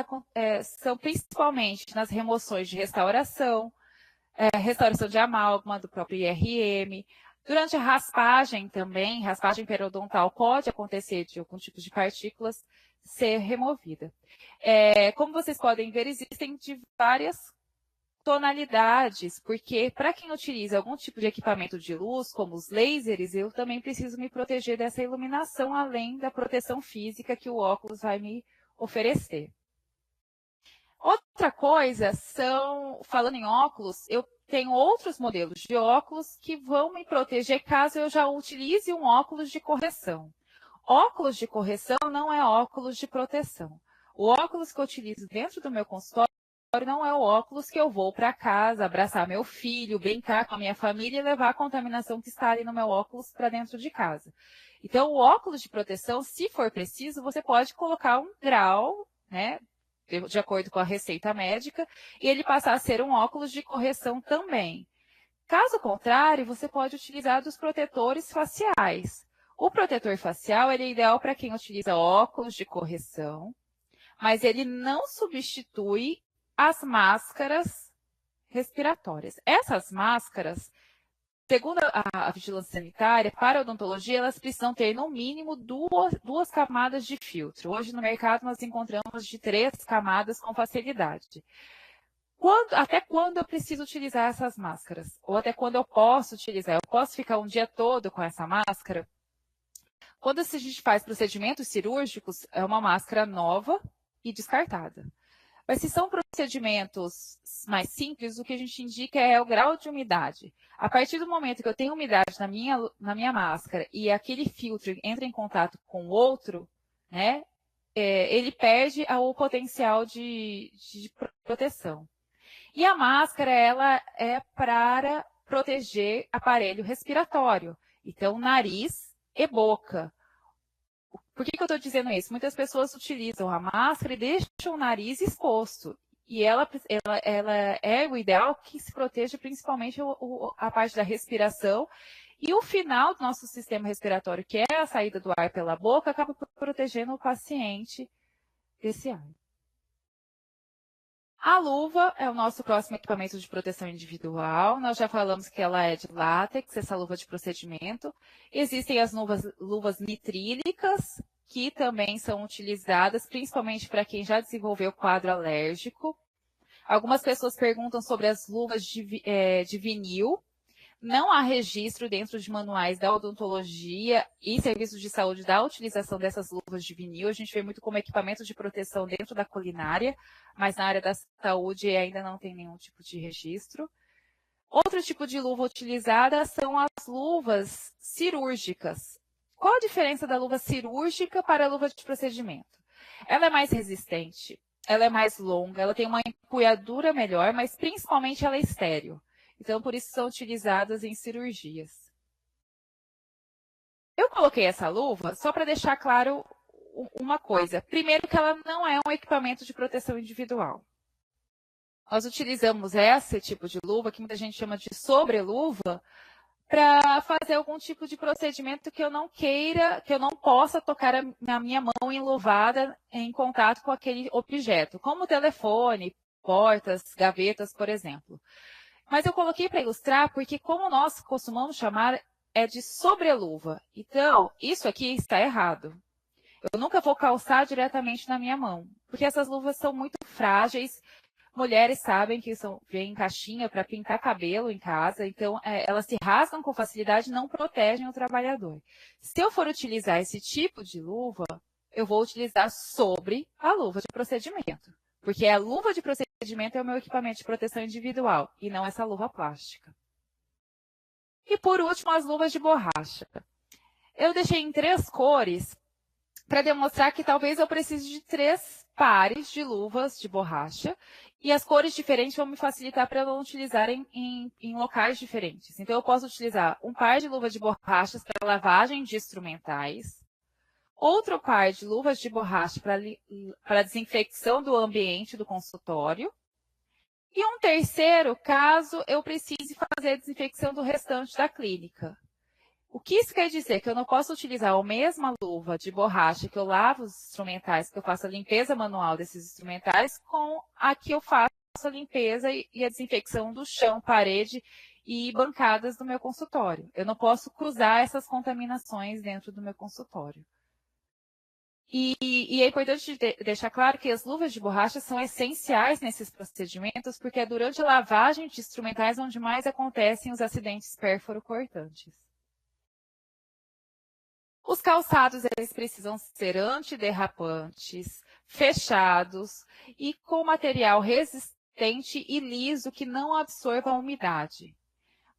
são principalmente nas remoções de restauração, restauração de amálgama, do próprio IRM. Durante a raspagem também, raspagem periodontal, pode acontecer de algum tipo de partículas ser removida. Como vocês podem ver, existem de várias tonalidades, porque para quem utiliza algum tipo de equipamento de luz, como os lasers, eu também preciso me proteger dessa iluminação, além da proteção física que o óculos vai me oferecer. Outra coisa falando em óculos, eu tenho outros modelos de óculos que vão me proteger caso eu já utilize um óculos de correção. Óculos de correção não é óculos de proteção. O óculos que eu utilizo dentro do meu consultório não é o óculos que eu vou para casa, abraçar meu filho, brincar com a minha família e levar a contaminação que está ali no meu óculos para dentro de casa. Então, o óculos de proteção, se for preciso, você pode colocar um grau, né, de acordo com a receita médica, e ele passar a ser um óculos de correção também. Caso contrário, você pode utilizar dos protetores faciais. O protetor facial ele é ideal para quem utiliza óculos de correção, mas ele não substitui as máscaras respiratórias. Essas máscaras, segundo a vigilância sanitária, para a odontologia, elas precisam ter, no mínimo, duas camadas de filtro. Hoje, no mercado, nós encontramos de 3 camadas com facilidade. Até quando eu preciso utilizar essas máscaras? Ou até quando eu posso utilizar? Eu posso ficar um dia todo com essa máscara? Quando a gente faz procedimentos cirúrgicos, é uma máscara nova e descartada. Mas se são procedimentos mais simples, o que a gente indica é o grau de umidade. A partir do momento que eu tenho umidade na minha máscara e aquele filtro entra em contato com o outro, né, ele perde o potencial de proteção. E a máscara, ela é para proteger aparelho respiratório. Então, nariz e boca. Por que eu estou dizendo isso? Muitas pessoas utilizam a máscara e deixam o nariz exposto. E ela é o ideal que se proteja principalmente a parte da respiração. E o final do nosso sistema respiratório, que é a saída do ar pela boca, acaba protegendo o paciente desse ar. A luva é o nosso próximo equipamento de proteção individual. Nós já falamos que ela é de látex, essa luva de procedimento. Existem as luvas nitrílicas, que também são utilizadas, principalmente para quem já desenvolveu quadro alérgico. Algumas pessoas perguntam sobre as luvas de vinil. Não há registro dentro de manuais da odontologia e serviços de saúde da utilização dessas luvas de vinil. A gente vê muito como equipamento de proteção dentro da culinária, mas na área da saúde ainda não tem nenhum tipo de registro. Outro tipo de luva utilizada são as luvas cirúrgicas. Qual a diferença da luva cirúrgica para a luva de procedimento? Ela é mais resistente, ela é mais longa, ela tem uma empunhadura melhor, mas principalmente ela é estéril. Então, por isso são utilizadas em cirurgias. Eu coloquei essa luva só para deixar claro uma coisa. Primeiro que ela não é um equipamento de proteção individual. Nós utilizamos esse tipo de luva, que muita gente chama de sobreluva, para fazer algum tipo de procedimento que eu não queira, que eu não possa tocar a minha mão enluvada em contato com aquele objeto, como telefone, portas, gavetas, por exemplo. Mas eu coloquei para ilustrar porque, como nós costumamos chamar, é de sobreluva. Então, isso aqui está errado. Eu nunca vou calçar diretamente na minha mão, porque essas luvas são muito frágeis. Mulheres sabem que vem em caixinha para pintar cabelo em casa, então elas se rasgam com facilidade e não protegem o trabalhador. Se eu for utilizar esse tipo de luva, eu vou utilizar sobre a luva de procedimento, porque a luva de procedimento é o meu equipamento de proteção individual e não essa luva plástica. E por último, as luvas de borracha. Eu deixei em 3 cores para demonstrar que talvez eu precise de 3 pares de luvas de borracha e as cores diferentes vão me facilitar para eu não utilizar em locais diferentes. Então, eu posso utilizar um par de luvas de borrachas para lavagem de instrumentais, outro par de luvas de borracha para desinfecção do ambiente do consultório e um terceiro caso eu precise fazer a desinfecção do restante da clínica. O que isso quer dizer? Que eu não posso utilizar a mesma luva de borracha que eu lavo os instrumentais, que eu faço a limpeza manual desses instrumentais, com a que eu faço a limpeza e a desinfecção do chão, parede e bancadas do meu consultório. Eu não posso cruzar essas contaminações dentro do meu consultório. E é importante deixar claro que as luvas de borracha são essenciais nesses procedimentos, porque é durante a lavagem de instrumentais onde mais acontecem os acidentes pérfuro-cortantes. Os calçados, eles precisam ser antiderrapantes, fechados e com material resistente e liso que não absorva a umidade.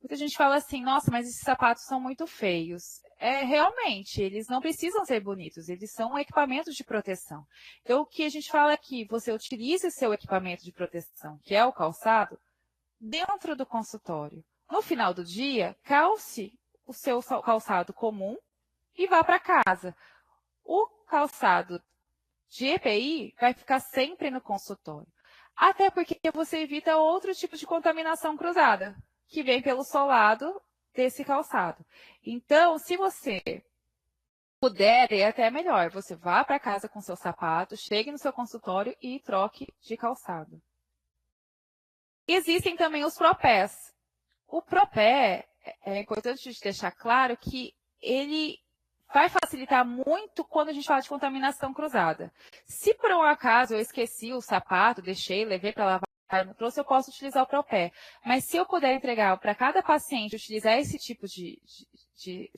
Muita gente fala assim, nossa, mas esses sapatos são muito feios. Realmente, eles não precisam ser bonitos, eles são equipamentos de proteção. Então, o que a gente fala é que você utilize o seu equipamento de proteção, que é o calçado, dentro do consultório. No final do dia, calce o seu calçado comum, e vá para casa. O calçado de EPI vai ficar sempre no consultório. Até porque você evita outro tipo de contaminação cruzada, que vem pelo solado desse calçado. Então, se você puder, é até melhor. Você vá para casa com seu sapato, chegue no seu consultório e troque de calçado. Existem também os propés. O propé, é importante deixar claro que ele vai facilitar muito quando a gente fala de contaminação cruzada. Se por um acaso eu esqueci o sapato, deixei, levei para lavar, não trouxe, eu posso utilizar o propé. Mas se eu puder entregar para cada paciente utilizar esse tipo de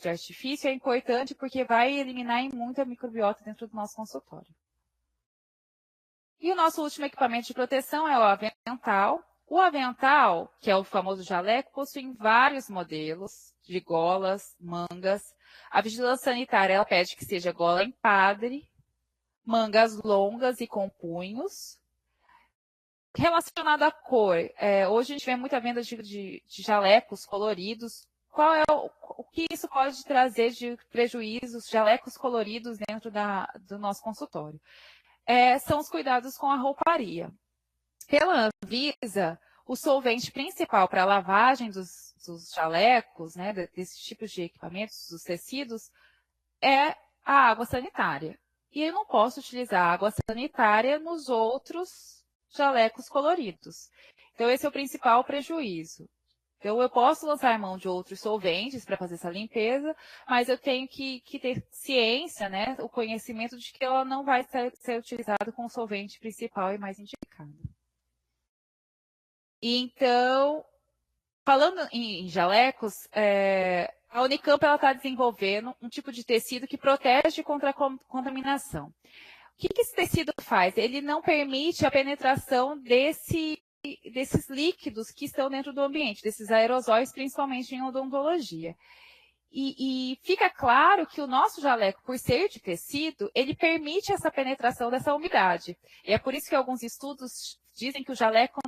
artifício, é importante porque vai eliminar muito a microbiota dentro do nosso consultório. E o nosso último equipamento de proteção é o avental. O avental, que é o famoso jaleco, possui vários modelos de golas, mangas. A vigilância sanitária ela pede que seja gola em padre, mangas longas e com punhos. Relacionado à cor, hoje a gente vê muita venda de jalecos coloridos. Qual é o que isso pode trazer de prejuízos, jalecos coloridos dentro do nosso consultório? São os cuidados com a rouparia. Pela Anvisa, o solvente principal para a lavagem dos jalecos, né, desses tipos de equipamentos, dos tecidos, é a água sanitária. E eu não posso utilizar a água sanitária nos outros jalecos coloridos. Então, esse é o principal prejuízo. Então, eu posso lançar mão de outros solventes para fazer essa limpeza, mas eu tenho que ter ciência, né, o conhecimento de que ela não vai ser utilizada com o solvente principal e mais indicado. Então, falando em jalecos, a Unicamp está desenvolvendo um tipo de tecido que protege contra a contaminação. O que esse tecido faz? Ele não permite a penetração desses líquidos que estão dentro do ambiente, desses aerosóis, principalmente em odontologia. E fica claro que o nosso jaleco, por ser de tecido, ele permite essa penetração dessa umidade. E é por isso que alguns estudos dizem que o jaleco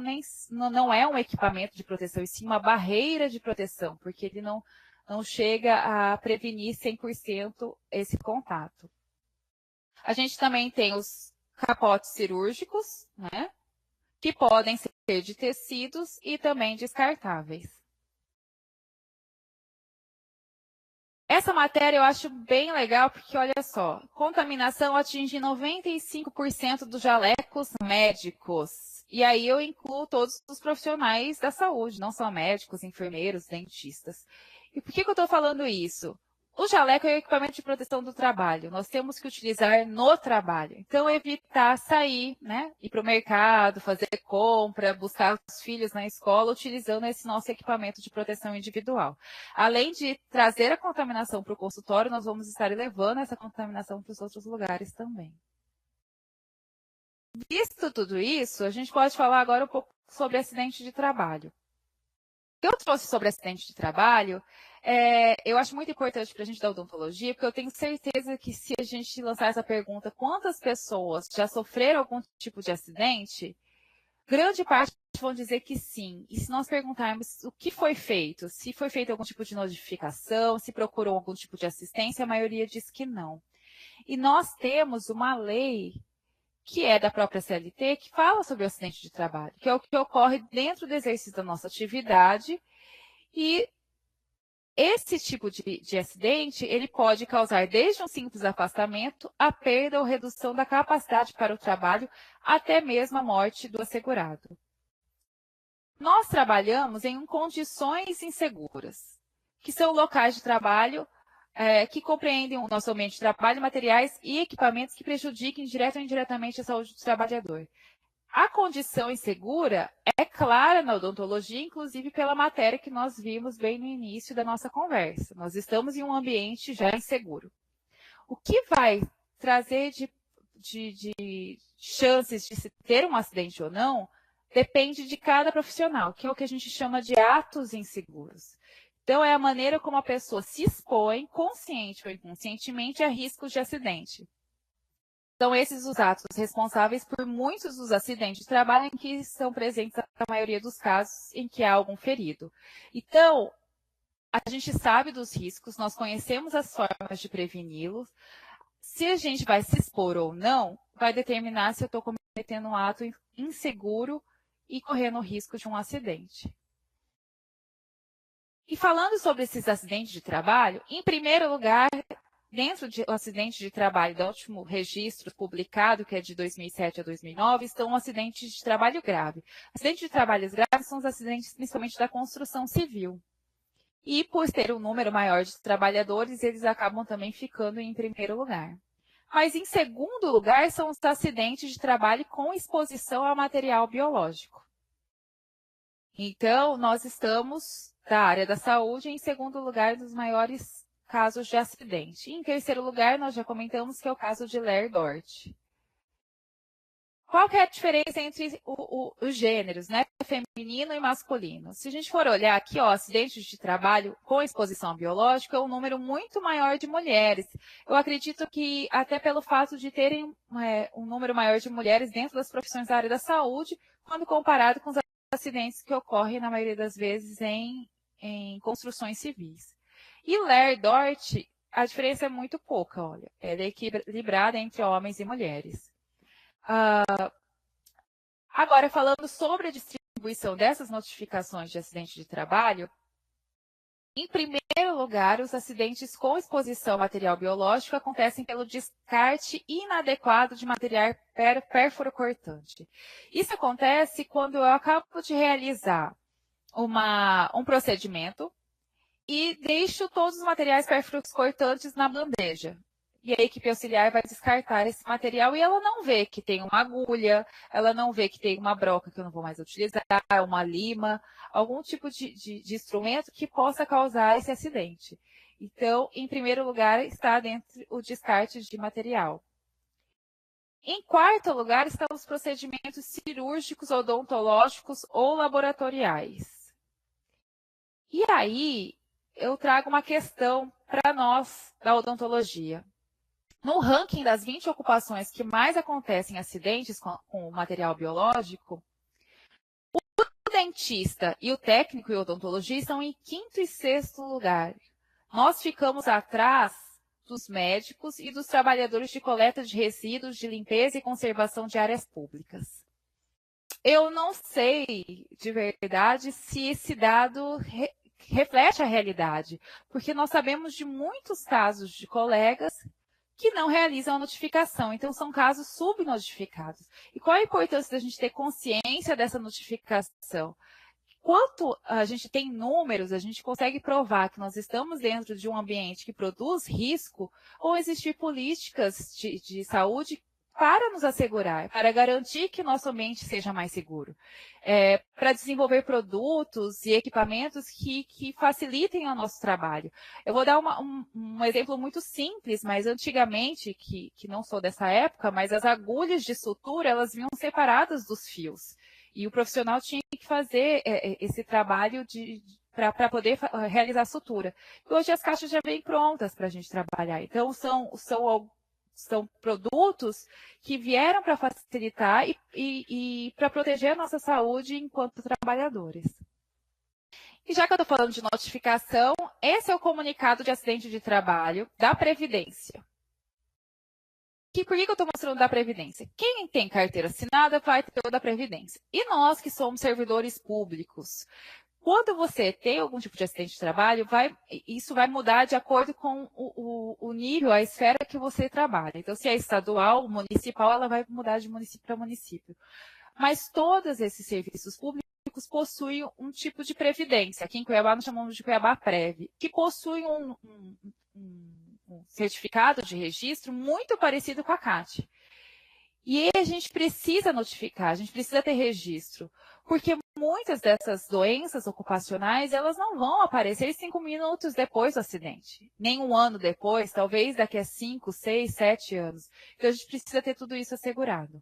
não é um equipamento de proteção, e sim uma barreira de proteção, porque ele não chega a prevenir 100% esse contato. A gente também tem os capotes cirúrgicos, né? que podem ser de tecidos e também descartáveis. Essa matéria eu acho bem legal porque, olha só, contaminação atinge 95% dos jalecos médicos. E aí eu incluo todos os profissionais da saúde, não só médicos, enfermeiros, dentistas. E por que eu estou falando isso? O jaleco é o equipamento de proteção do trabalho. Nós temos que utilizar no trabalho. Então, evitar sair, né? Ir para o mercado, fazer compra, buscar os filhos na escola, utilizando esse nosso equipamento de proteção individual. Além de trazer a contaminação para o consultório, nós vamos estar levando essa contaminação para os outros lugares também. Visto tudo isso, a gente pode falar agora um pouco sobre acidente de trabalho. O que eu trouxe sobre acidente de trabalho, eu acho muito importante para a gente da odontologia, porque eu tenho certeza que se a gente lançar essa pergunta, quantas pessoas já sofreram algum tipo de acidente, grande parte vão dizer que sim. E se nós perguntarmos o que foi feito, se foi feito algum tipo de notificação, se procurou algum tipo de assistência, a maioria diz que não. E nós temos uma lei que é da própria CLT, que fala sobre o acidente de trabalho, que é o que ocorre dentro do exercício da nossa atividade. E esse tipo de acidente, ele pode causar desde um simples afastamento, a perda ou redução da capacidade para o trabalho, até mesmo a morte do assegurado. Nós trabalhamos em condições inseguras, que são locais de trabalho que compreendem o nosso ambiente de trabalho, materiais e equipamentos que prejudiquem direta ou indiretamente a saúde do trabalhador. A condição insegura é clara na odontologia, inclusive pela matéria que nós vimos bem no início da nossa conversa. Nós estamos em um ambiente já inseguro. O que vai trazer de chances de se ter um acidente ou não depende de cada profissional, que é o que a gente chama de atos inseguros. Então, é a maneira como a pessoa se expõe, consciente ou inconscientemente, a riscos de acidente. São esses os atos responsáveis por muitos dos acidentes de trabalho em que são presentes a maioria dos casos em que há algum ferido. Então, a gente sabe dos riscos, nós conhecemos as formas de preveni-los. Se a gente vai se expor ou não, vai determinar se eu estou cometendo um ato inseguro e correndo o risco de um acidente. E falando sobre esses acidentes de trabalho, em primeiro lugar, dentro do acidente de trabalho, do último registro publicado, que é de 2007 a 2009, estão acidentes de trabalho grave. Acidentes de trabalhos graves são os acidentes principalmente da construção civil. E por ter um número maior de trabalhadores, eles acabam também ficando em primeiro lugar. Mas em segundo lugar são os acidentes de trabalho com exposição a material biológico. Então, nós estamos da área da saúde em segundo lugar dos maiores casos de acidente. E em terceiro lugar, nós já comentamos que é o caso de Ler Dort. Qual que é a diferença entre os gêneros, né? Feminino e masculino? Se a gente for olhar aqui, ó, acidentes de trabalho com exposição biológica, é um número muito maior de mulheres. Eu acredito que até pelo fato de terem um número maior de mulheres dentro das profissões da área da saúde, quando comparado com os acidentes que ocorrem, na maioria das vezes, em construções civis. E Ler Dort, a diferença é muito pouca, olha. Ela é equilibrada entre homens e mulheres. Agora, falando sobre a distribuição dessas notificações de acidente de trabalho, em primeiro lugar, os acidentes com exposição a material biológico acontecem pelo descarte inadequado de material perfuro-cortante. Isso acontece quando eu acabo de realizar um procedimento e deixo todos os materiais perfuro-cortantes na bandeja. E a equipe auxiliar vai descartar esse material e ela não vê que tem uma agulha, ela não vê que tem uma broca que eu não vou mais utilizar, uma lima, algum tipo de instrumento que possa causar esse acidente. Então, em primeiro lugar, está dentro o descarte de material. Em quarto lugar, estão os procedimentos cirúrgicos, odontológicos ou laboratoriais. E aí, eu trago uma questão para nós da odontologia. No ranking das 20 ocupações que mais acontecem acidentes com o material biológico, o dentista e o técnico em odontologia estão em quinto e sexto lugar. Nós ficamos atrás dos médicos e dos trabalhadores de coleta de resíduos, de limpeza e conservação de áreas públicas. Eu não sei de verdade se esse dado reflete a realidade, porque nós sabemos de muitos casos de colegas que não realizam a notificação. Então, são casos subnotificados. E qual a importância da gente ter consciência dessa notificação? Quanto a gente tem números, a gente consegue provar que nós estamos dentro de um ambiente que produz risco, ou existir políticas de saúde para nos assegurar, para garantir que o nosso ambiente seja mais seguro, para desenvolver produtos e equipamentos que facilitem o nosso trabalho. Eu vou dar um exemplo muito simples, mas antigamente, que não sou dessa época, mas as agulhas de sutura, elas vinham separadas dos fios. E o profissional tinha que fazer esse trabalho para poder realizar a sutura. E hoje as caixas já vêm prontas para a gente trabalhar. Então, são produtos que vieram para facilitar e para proteger a nossa saúde enquanto trabalhadores. E já que eu estou falando de notificação, esse é o comunicado de acidente de trabalho da Previdência. Por que eu estou mostrando da Previdência? Quem tem carteira assinada vai ter o da Previdência. E nós que somos servidores públicos, quando você tem algum tipo de acidente de trabalho, isso vai mudar de acordo com o nível, a esfera que você trabalha. Então, se é estadual, municipal, ela vai mudar de município para município. Mas todos esses serviços públicos possuem um tipo de previdência. Aqui em Cuiabá nós chamamos de Cuiabá Prev, que possui um certificado de registro muito parecido com a CAT. E a gente precisa notificar, a gente precisa ter registro, porque muitas dessas doenças ocupacionais, elas não vão aparecer 5 minutos depois do acidente, nem um ano depois, talvez daqui a 5, 6, 7 anos. Então, a gente precisa ter tudo isso assegurado.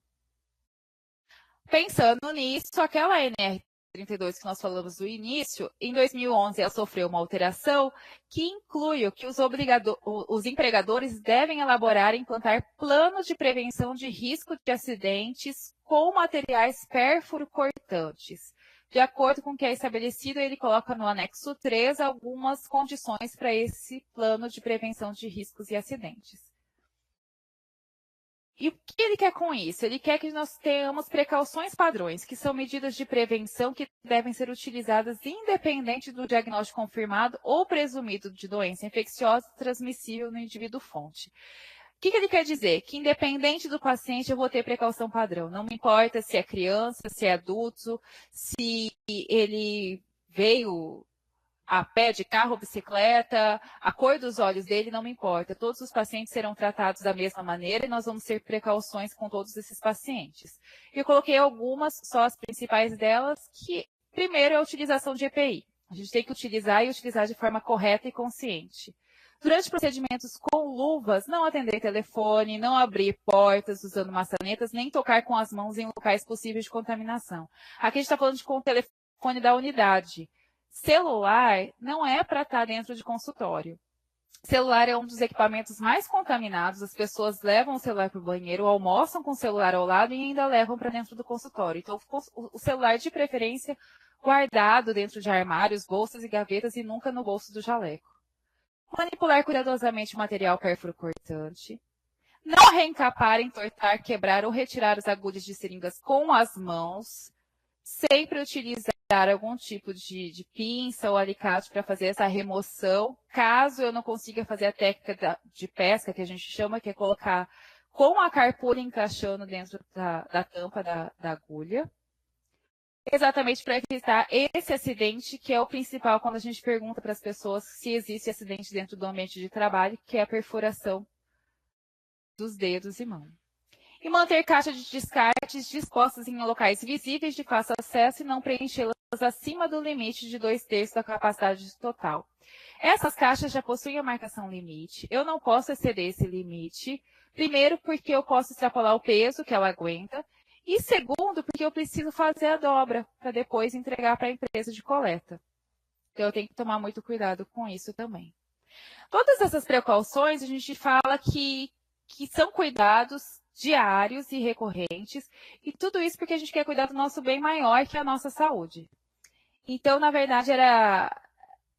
Pensando nisso, aquela NR32 que nós falamos no início, em 2011 ela sofreu uma alteração que inclui que os empregadores devem elaborar e implantar planos de prevenção de risco de acidentes com materiais pérfuro-cortantes. De acordo com o que é estabelecido, ele coloca no anexo 3 algumas condições para esse plano de prevenção de riscos e acidentes. E o que ele quer com isso? Ele quer que nós tenhamos precauções padrões, que são medidas de prevenção que devem ser utilizadas independente do diagnóstico confirmado ou presumido de doença infecciosa transmissível no indivíduo fonte. O que ele quer dizer? Que independente do paciente, eu vou ter precaução padrão. Não me importa se é criança, se é adulto, se ele veio a pé, de carro, bicicleta, a cor dos olhos dele não me importa. Todos os pacientes serão tratados da mesma maneira e nós vamos ter precauções com todos esses pacientes. Eu coloquei algumas, só as principais delas, que primeiro é a utilização de EPI. A gente tem que utilizar e utilizar de forma correta e consciente. Durante procedimentos com luvas, não atender telefone, não abrir portas usando maçanetas, nem tocar com as mãos em locais possíveis de contaminação. Aqui a gente está falando com o telefone da unidade. Celular não é para estar dentro de consultório. Celular é um dos equipamentos mais contaminados. As pessoas levam o celular para o banheiro, almoçam com o celular ao lado e ainda levam para dentro do consultório. Então, o celular, de preferência, guardado dentro de armários, bolsas e gavetas e nunca no bolso do jaleco. Manipular cuidadosamente o material pérfuro-cortante. Não reencapar, entortar, quebrar ou retirar as agulhas de seringas com as mãos. Sempre utilizar algum tipo de pinça ou alicate para fazer essa remoção, caso eu não consiga fazer a técnica de pesca, que a gente chama, que é colocar com a carpulha encaixando dentro da tampa da agulha. Exatamente para evitar esse acidente, que é o principal quando a gente pergunta para as pessoas se existe acidente dentro do ambiente de trabalho, que é a perfuração dos dedos e mão. E manter caixas de descartes dispostas em locais visíveis de fácil acesso e não preenchê-las acima do limite de 2/3 da capacidade total. Essas caixas já possuem a marcação limite. Eu não posso exceder esse limite. Primeiro, porque eu posso extrapolar o peso que ela aguenta. E segundo, porque eu preciso fazer a dobra para depois entregar para a empresa de coleta. Então, eu tenho que tomar muito cuidado com isso também. Todas essas precauções, a gente fala que são cuidados diários e recorrentes, e tudo isso porque a gente quer cuidar do nosso bem maior, que é a nossa saúde. Então, na verdade, era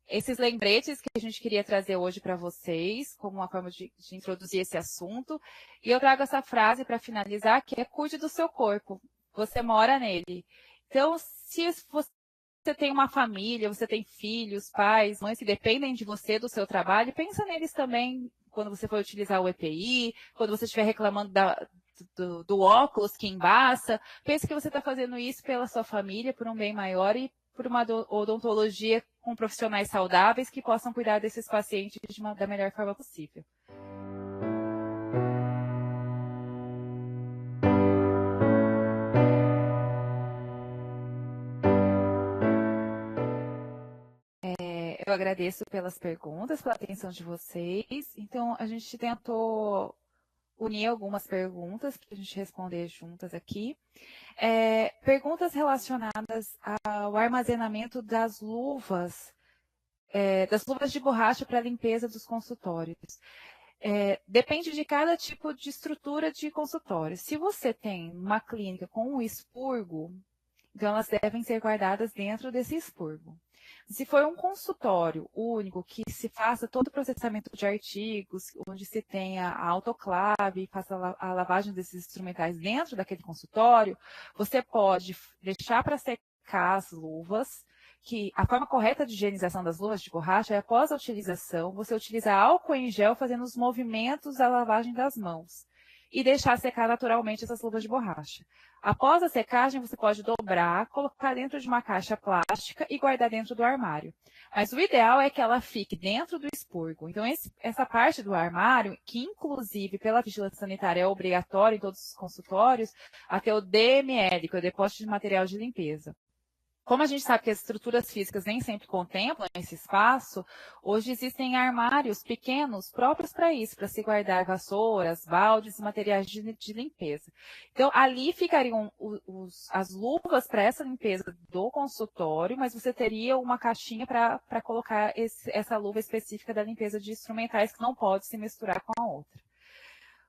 esses lembretes que a gente queria trazer hoje para vocês, como uma forma de introduzir esse assunto, e eu trago essa frase para finalizar, que é: cuide do seu corpo. você mora nele. Então, se você tem uma família, você tem filhos, pais, mães que dependem de você, do seu trabalho, pensa neles também quando você for utilizar o EPI, quando você estiver reclamando do óculos que embaça. Pense que você está fazendo isso pela sua família, por um bem maior e por uma odontologia com profissionais saudáveis que possam cuidar desses pacientes da melhor forma possível. Eu agradeço pelas perguntas, pela atenção de vocês. Então, a gente tentou unir algumas perguntas para a gente responder juntas aqui. Perguntas relacionadas ao armazenamento das luvas de borracha para limpeza dos consultórios. Depende de cada tipo de estrutura de consultório. Se você tem uma clínica com um expurgo, então elas devem ser guardadas dentro desse expurgo. Se for um consultório único que se faça todo o processamento de artigos, onde se tenha a autoclave e faça a lavagem desses instrumentais dentro daquele consultório, você pode deixar para secar as luvas, que a forma correta de higienização das luvas de borracha é após a utilização, você utiliza álcool em gel fazendo os movimentos da lavagem das mãos e deixar secar naturalmente essas luvas de borracha. Após a secagem, você pode dobrar, colocar dentro de uma caixa plástica e guardar dentro do armário. Mas o ideal é que ela fique dentro do expurgo. Então, essa parte do armário, que inclusive pela vigilância sanitária é obrigatório em todos os consultórios, até o DML, que é o Depósito de Material de Limpeza. Como a gente sabe que as estruturas físicas nem sempre contemplam esse espaço, hoje existem armários pequenos próprios para isso, para se guardar vassouras, baldes e materiais de limpeza. Então, ali ficariam as luvas para essa limpeza do consultório, mas você teria uma caixinha para colocar essa luva específica da limpeza de instrumentais que não pode se misturar com a outra.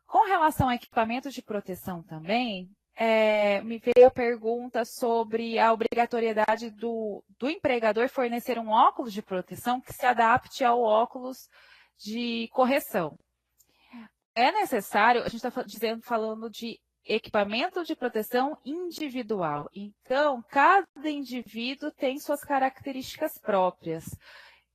Com relação a equipamentos de proteção também, me veio a pergunta sobre a obrigatoriedade do empregador fornecer um óculos de proteção que se adapte ao óculos de correção. É necessário, a gente está falando de equipamento de proteção individual. Então, cada indivíduo tem suas características próprias.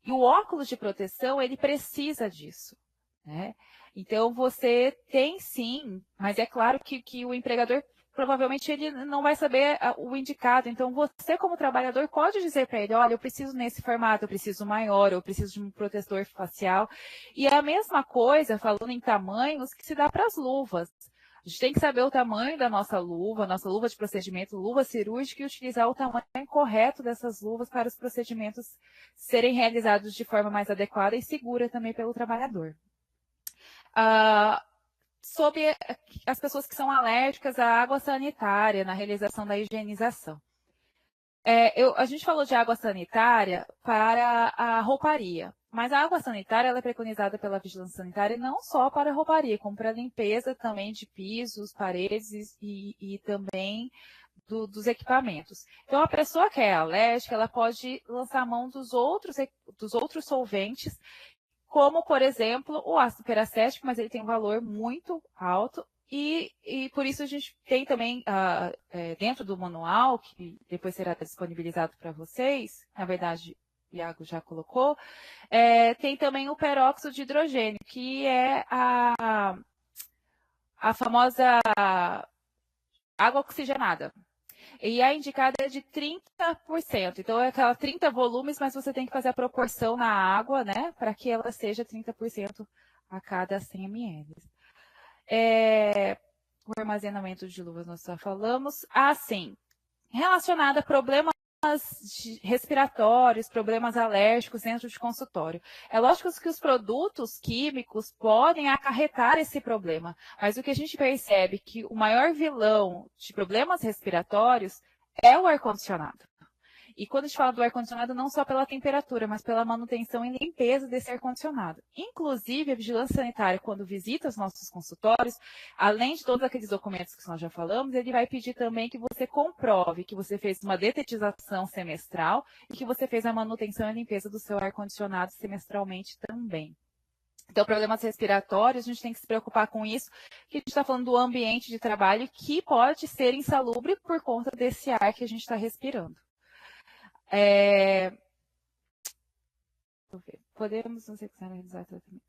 E o óculos de proteção, ele precisa disso, né? Então, você tem sim, mas é claro que o empregador provavelmente ele não vai saber o indicado. Então, você como trabalhador pode dizer para ele, olha, eu preciso nesse formato, eu preciso maior, eu preciso de um protetor facial. E é a mesma coisa, falando em tamanhos, que se dá para as luvas. A gente tem que saber o tamanho da nossa luva de procedimento, luva cirúrgica, e utilizar o tamanho correto dessas luvas para os procedimentos serem realizados de forma mais adequada e segura também pelo trabalhador. Sobre as pessoas que são alérgicas à água sanitária na realização da higienização. A gente falou de água sanitária para a rouparia, mas a água sanitária ela é preconizada pela vigilância sanitária não só para a rouparia, como para a limpeza também de pisos, paredes e também dos equipamentos. Então, a pessoa que é alérgica, ela pode lançar mão dos outros solventes, como, por exemplo, o ácido peracético, mas ele tem um valor muito alto, e por isso a gente tem também, dentro do manual, que depois será disponibilizado para vocês, na verdade, o Iago já colocou, tem também o peróxido de hidrogênio, que é a famosa água oxigenada. E a indicada é de 30%. Então, é aquela 30 volumes, mas você tem que fazer a proporção na água, né? Para que ela seja 30% a cada 100 ml. O armazenamento de luvas nós já falamos. Sim, relacionado a problemas respiratórios, problemas alérgicos dentro de consultório. É lógico que os produtos químicos podem acarretar esse problema, mas o que a gente percebe é que o maior vilão de problemas respiratórios é o ar-condicionado. E quando a gente fala do ar-condicionado, não só pela temperatura, mas pela manutenção e limpeza desse ar-condicionado. Inclusive, a vigilância sanitária, quando visita os nossos consultórios, além de todos aqueles documentos que nós já falamos, ele vai pedir também que você comprove que você fez uma detetização semestral e que você fez a manutenção e limpeza do seu ar-condicionado semestralmente também. Então, problemas respiratórios, a gente tem que se preocupar com isso, que a gente está falando do ambiente de trabalho que pode ser insalubre por conta desse ar que a gente está respirando. Podemos, não sei se realizar tratamento.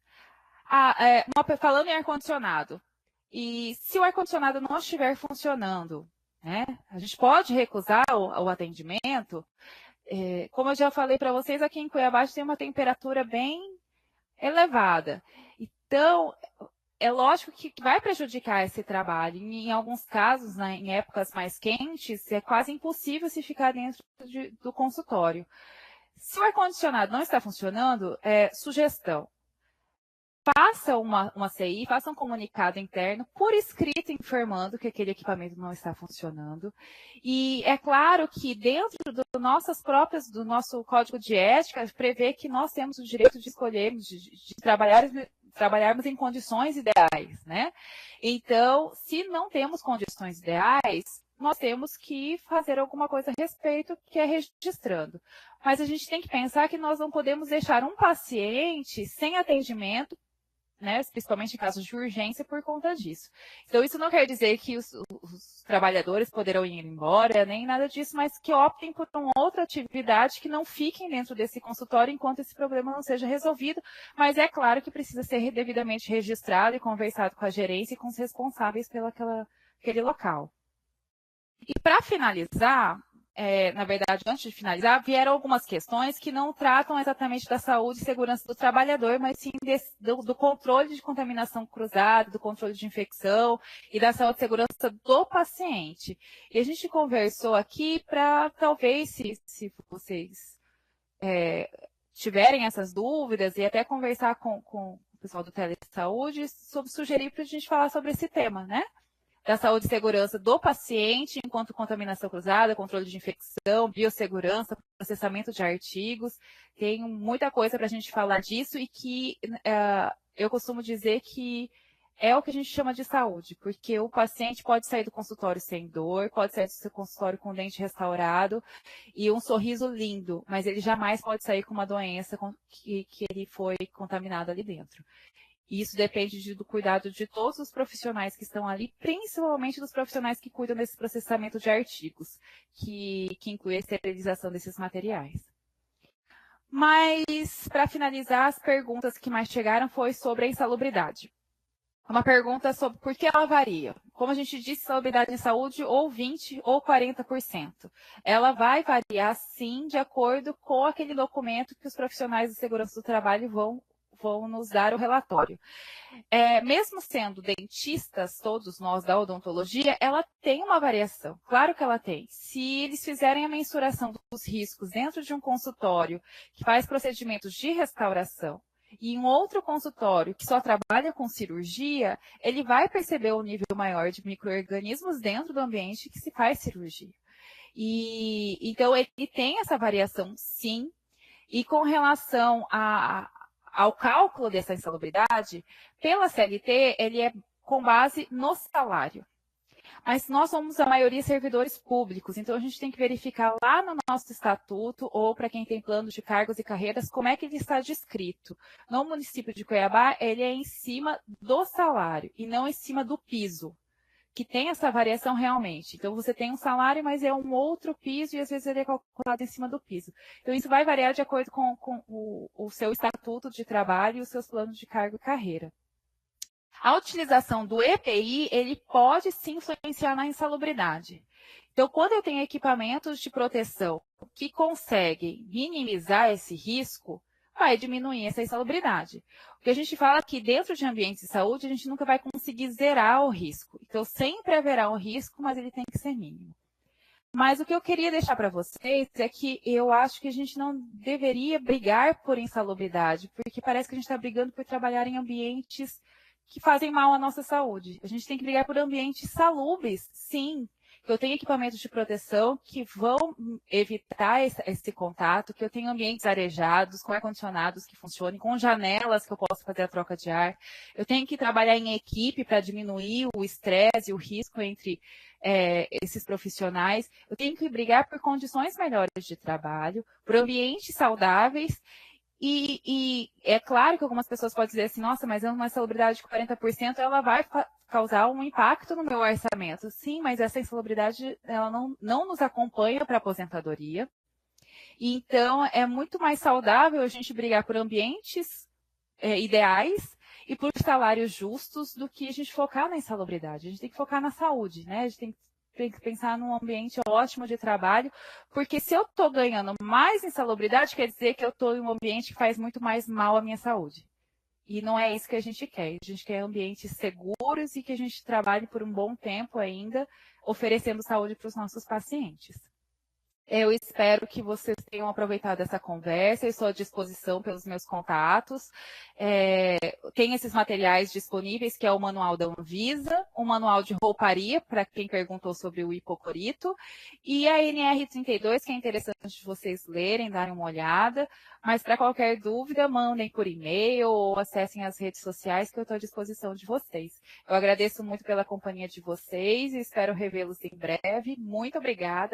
Falando em ar-condicionado, e se o ar-condicionado não estiver funcionando, né, a gente pode recusar o atendimento. Como eu já falei para vocês, aqui em Cuiabá tem uma temperatura bem elevada. Então, é lógico que vai prejudicar esse trabalho. Em alguns casos, né, em épocas mais quentes, é quase impossível se ficar dentro do consultório. Se o ar-condicionado não está funcionando, sugestão. Faça uma CI, faça um comunicado interno por escrito informando que aquele equipamento não está funcionando. E é claro que dentro do nosso código de ética, prevê que nós temos o direito de escolhermos, de trabalharmos em condições ideais, né? Então, se não temos condições ideais, nós temos que fazer alguma coisa a respeito, que é registrando. Mas a gente tem que pensar que nós não podemos deixar um paciente sem atendimento, né, principalmente em casos de urgência, por conta disso. Então, isso não quer dizer que os trabalhadores poderão ir embora, nem nada disso, mas que optem por uma outra atividade, que não fiquem dentro desse consultório enquanto esse problema não seja resolvido, mas é claro que precisa ser devidamente registrado e conversado com a gerência e com os responsáveis pelaquele local. E para finalizar, na verdade, antes de finalizar, vieram algumas questões que não tratam exatamente da saúde e segurança do trabalhador, mas sim do controle de contaminação cruzada, do controle de infecção e da saúde e segurança do paciente. E a gente conversou aqui para, talvez, se vocês tiverem essas dúvidas, e até conversar com o pessoal do Telesaúde, sugerir para a gente falar sobre esse tema, né? Da saúde e segurança do paciente, enquanto contaminação cruzada, controle de infecção, biossegurança, processamento de artigos. Tem muita coisa para a gente falar disso e que eu costumo dizer que é o que a gente chama de saúde, porque o paciente pode sair do consultório sem dor, pode sair do seu consultório com o dente restaurado e um sorriso lindo, mas ele jamais pode sair com uma doença que ele foi contaminado ali dentro. E isso depende do cuidado de todos os profissionais que estão ali, principalmente dos profissionais que cuidam desse processamento de artigos, que inclui a esterilização desses materiais. Mas, para finalizar, as perguntas que mais chegaram foi sobre a insalubridade. Uma pergunta sobre por que ela varia. Como a gente disse, insalubridade em saúde, ou 20% ou 40%. Ela vai variar, sim, de acordo com aquele documento que os profissionais de segurança do trabalho vão nos dar o relatório. Mesmo sendo dentistas, todos nós da odontologia, ela tem uma variação. Claro que ela tem. Se eles fizerem a mensuração dos riscos dentro de um consultório que faz procedimentos de restauração e um outro consultório que só trabalha com cirurgia, ele vai perceber um nível maior de micro-organismos dentro do ambiente que se faz cirurgia. Então, ele tem essa variação, sim. E com relação ao cálculo dessa insalubridade, pela CLT, ele é com base no salário. Mas nós somos, a maioria, servidores públicos, então a gente tem que verificar lá no nosso estatuto, ou para quem tem planos de cargos e carreiras, como é que ele está descrito. No município de Cuiabá, ele é em cima do salário, e não em cima do piso, que tem essa variação realmente. Então, você tem um salário, mas é um outro piso, e às vezes ele é calculado em cima do piso. Então, isso vai variar de acordo com o seu estatuto de trabalho e os seus planos de cargo e carreira. A utilização do EPI, ele pode sim influenciar na insalubridade. Então, quando eu tenho equipamentos de proteção que conseguem minimizar esse risco, vai diminuir essa insalubridade. O que a gente fala é que dentro de ambientes de saúde, a gente nunca vai conseguir zerar o risco. Então, sempre haverá um risco, mas ele tem que ser mínimo. Mas o que eu queria deixar para vocês é que eu acho que a gente não deveria brigar por insalubridade, porque parece que a gente está brigando por trabalhar em ambientes que fazem mal à nossa saúde. A gente tem que brigar por ambientes salubres, sim. Que eu tenho equipamentos de proteção que vão evitar esse contato, que eu tenho ambientes arejados, com ar-condicionados que funcionem, com janelas que eu possa fazer a troca de ar. Eu tenho que trabalhar em equipe para diminuir o estresse e o risco entre esses profissionais. Eu tenho que brigar por condições melhores de trabalho, por ambientes saudáveis E é claro que algumas pessoas podem dizer assim, nossa, mas uma insalubridade de 40%, ela vai causar um impacto no meu orçamento. Sim, mas essa insalubridade, ela não nos acompanha para a aposentadoria. Então, é muito mais saudável a gente brigar por ambientes ideais e por salários justos do que a gente focar na insalubridade. A gente tem que focar na saúde, né? A gente tem que pensar num ambiente ótimo de trabalho, porque se eu estou ganhando mais insalubridade, quer dizer que eu estou em um ambiente que faz muito mais mal à minha saúde. E não é isso que a gente quer. A gente quer ambientes seguros e que a gente trabalhe por um bom tempo ainda, oferecendo saúde para os nossos pacientes. Eu espero que vocês tenham aproveitado essa conversa. Eu estou à disposição pelos meus contatos. Tem esses materiais disponíveis, que é o manual da Anvisa, o manual de rouparia, para quem perguntou sobre o hipocorito, e a NR32, que é interessante vocês lerem, darem uma olhada. Mas para qualquer dúvida, mandem por e-mail ou acessem as redes sociais, que eu estou à disposição de vocês. Eu agradeço muito pela companhia de vocês e espero revê-los em breve. Muito obrigada.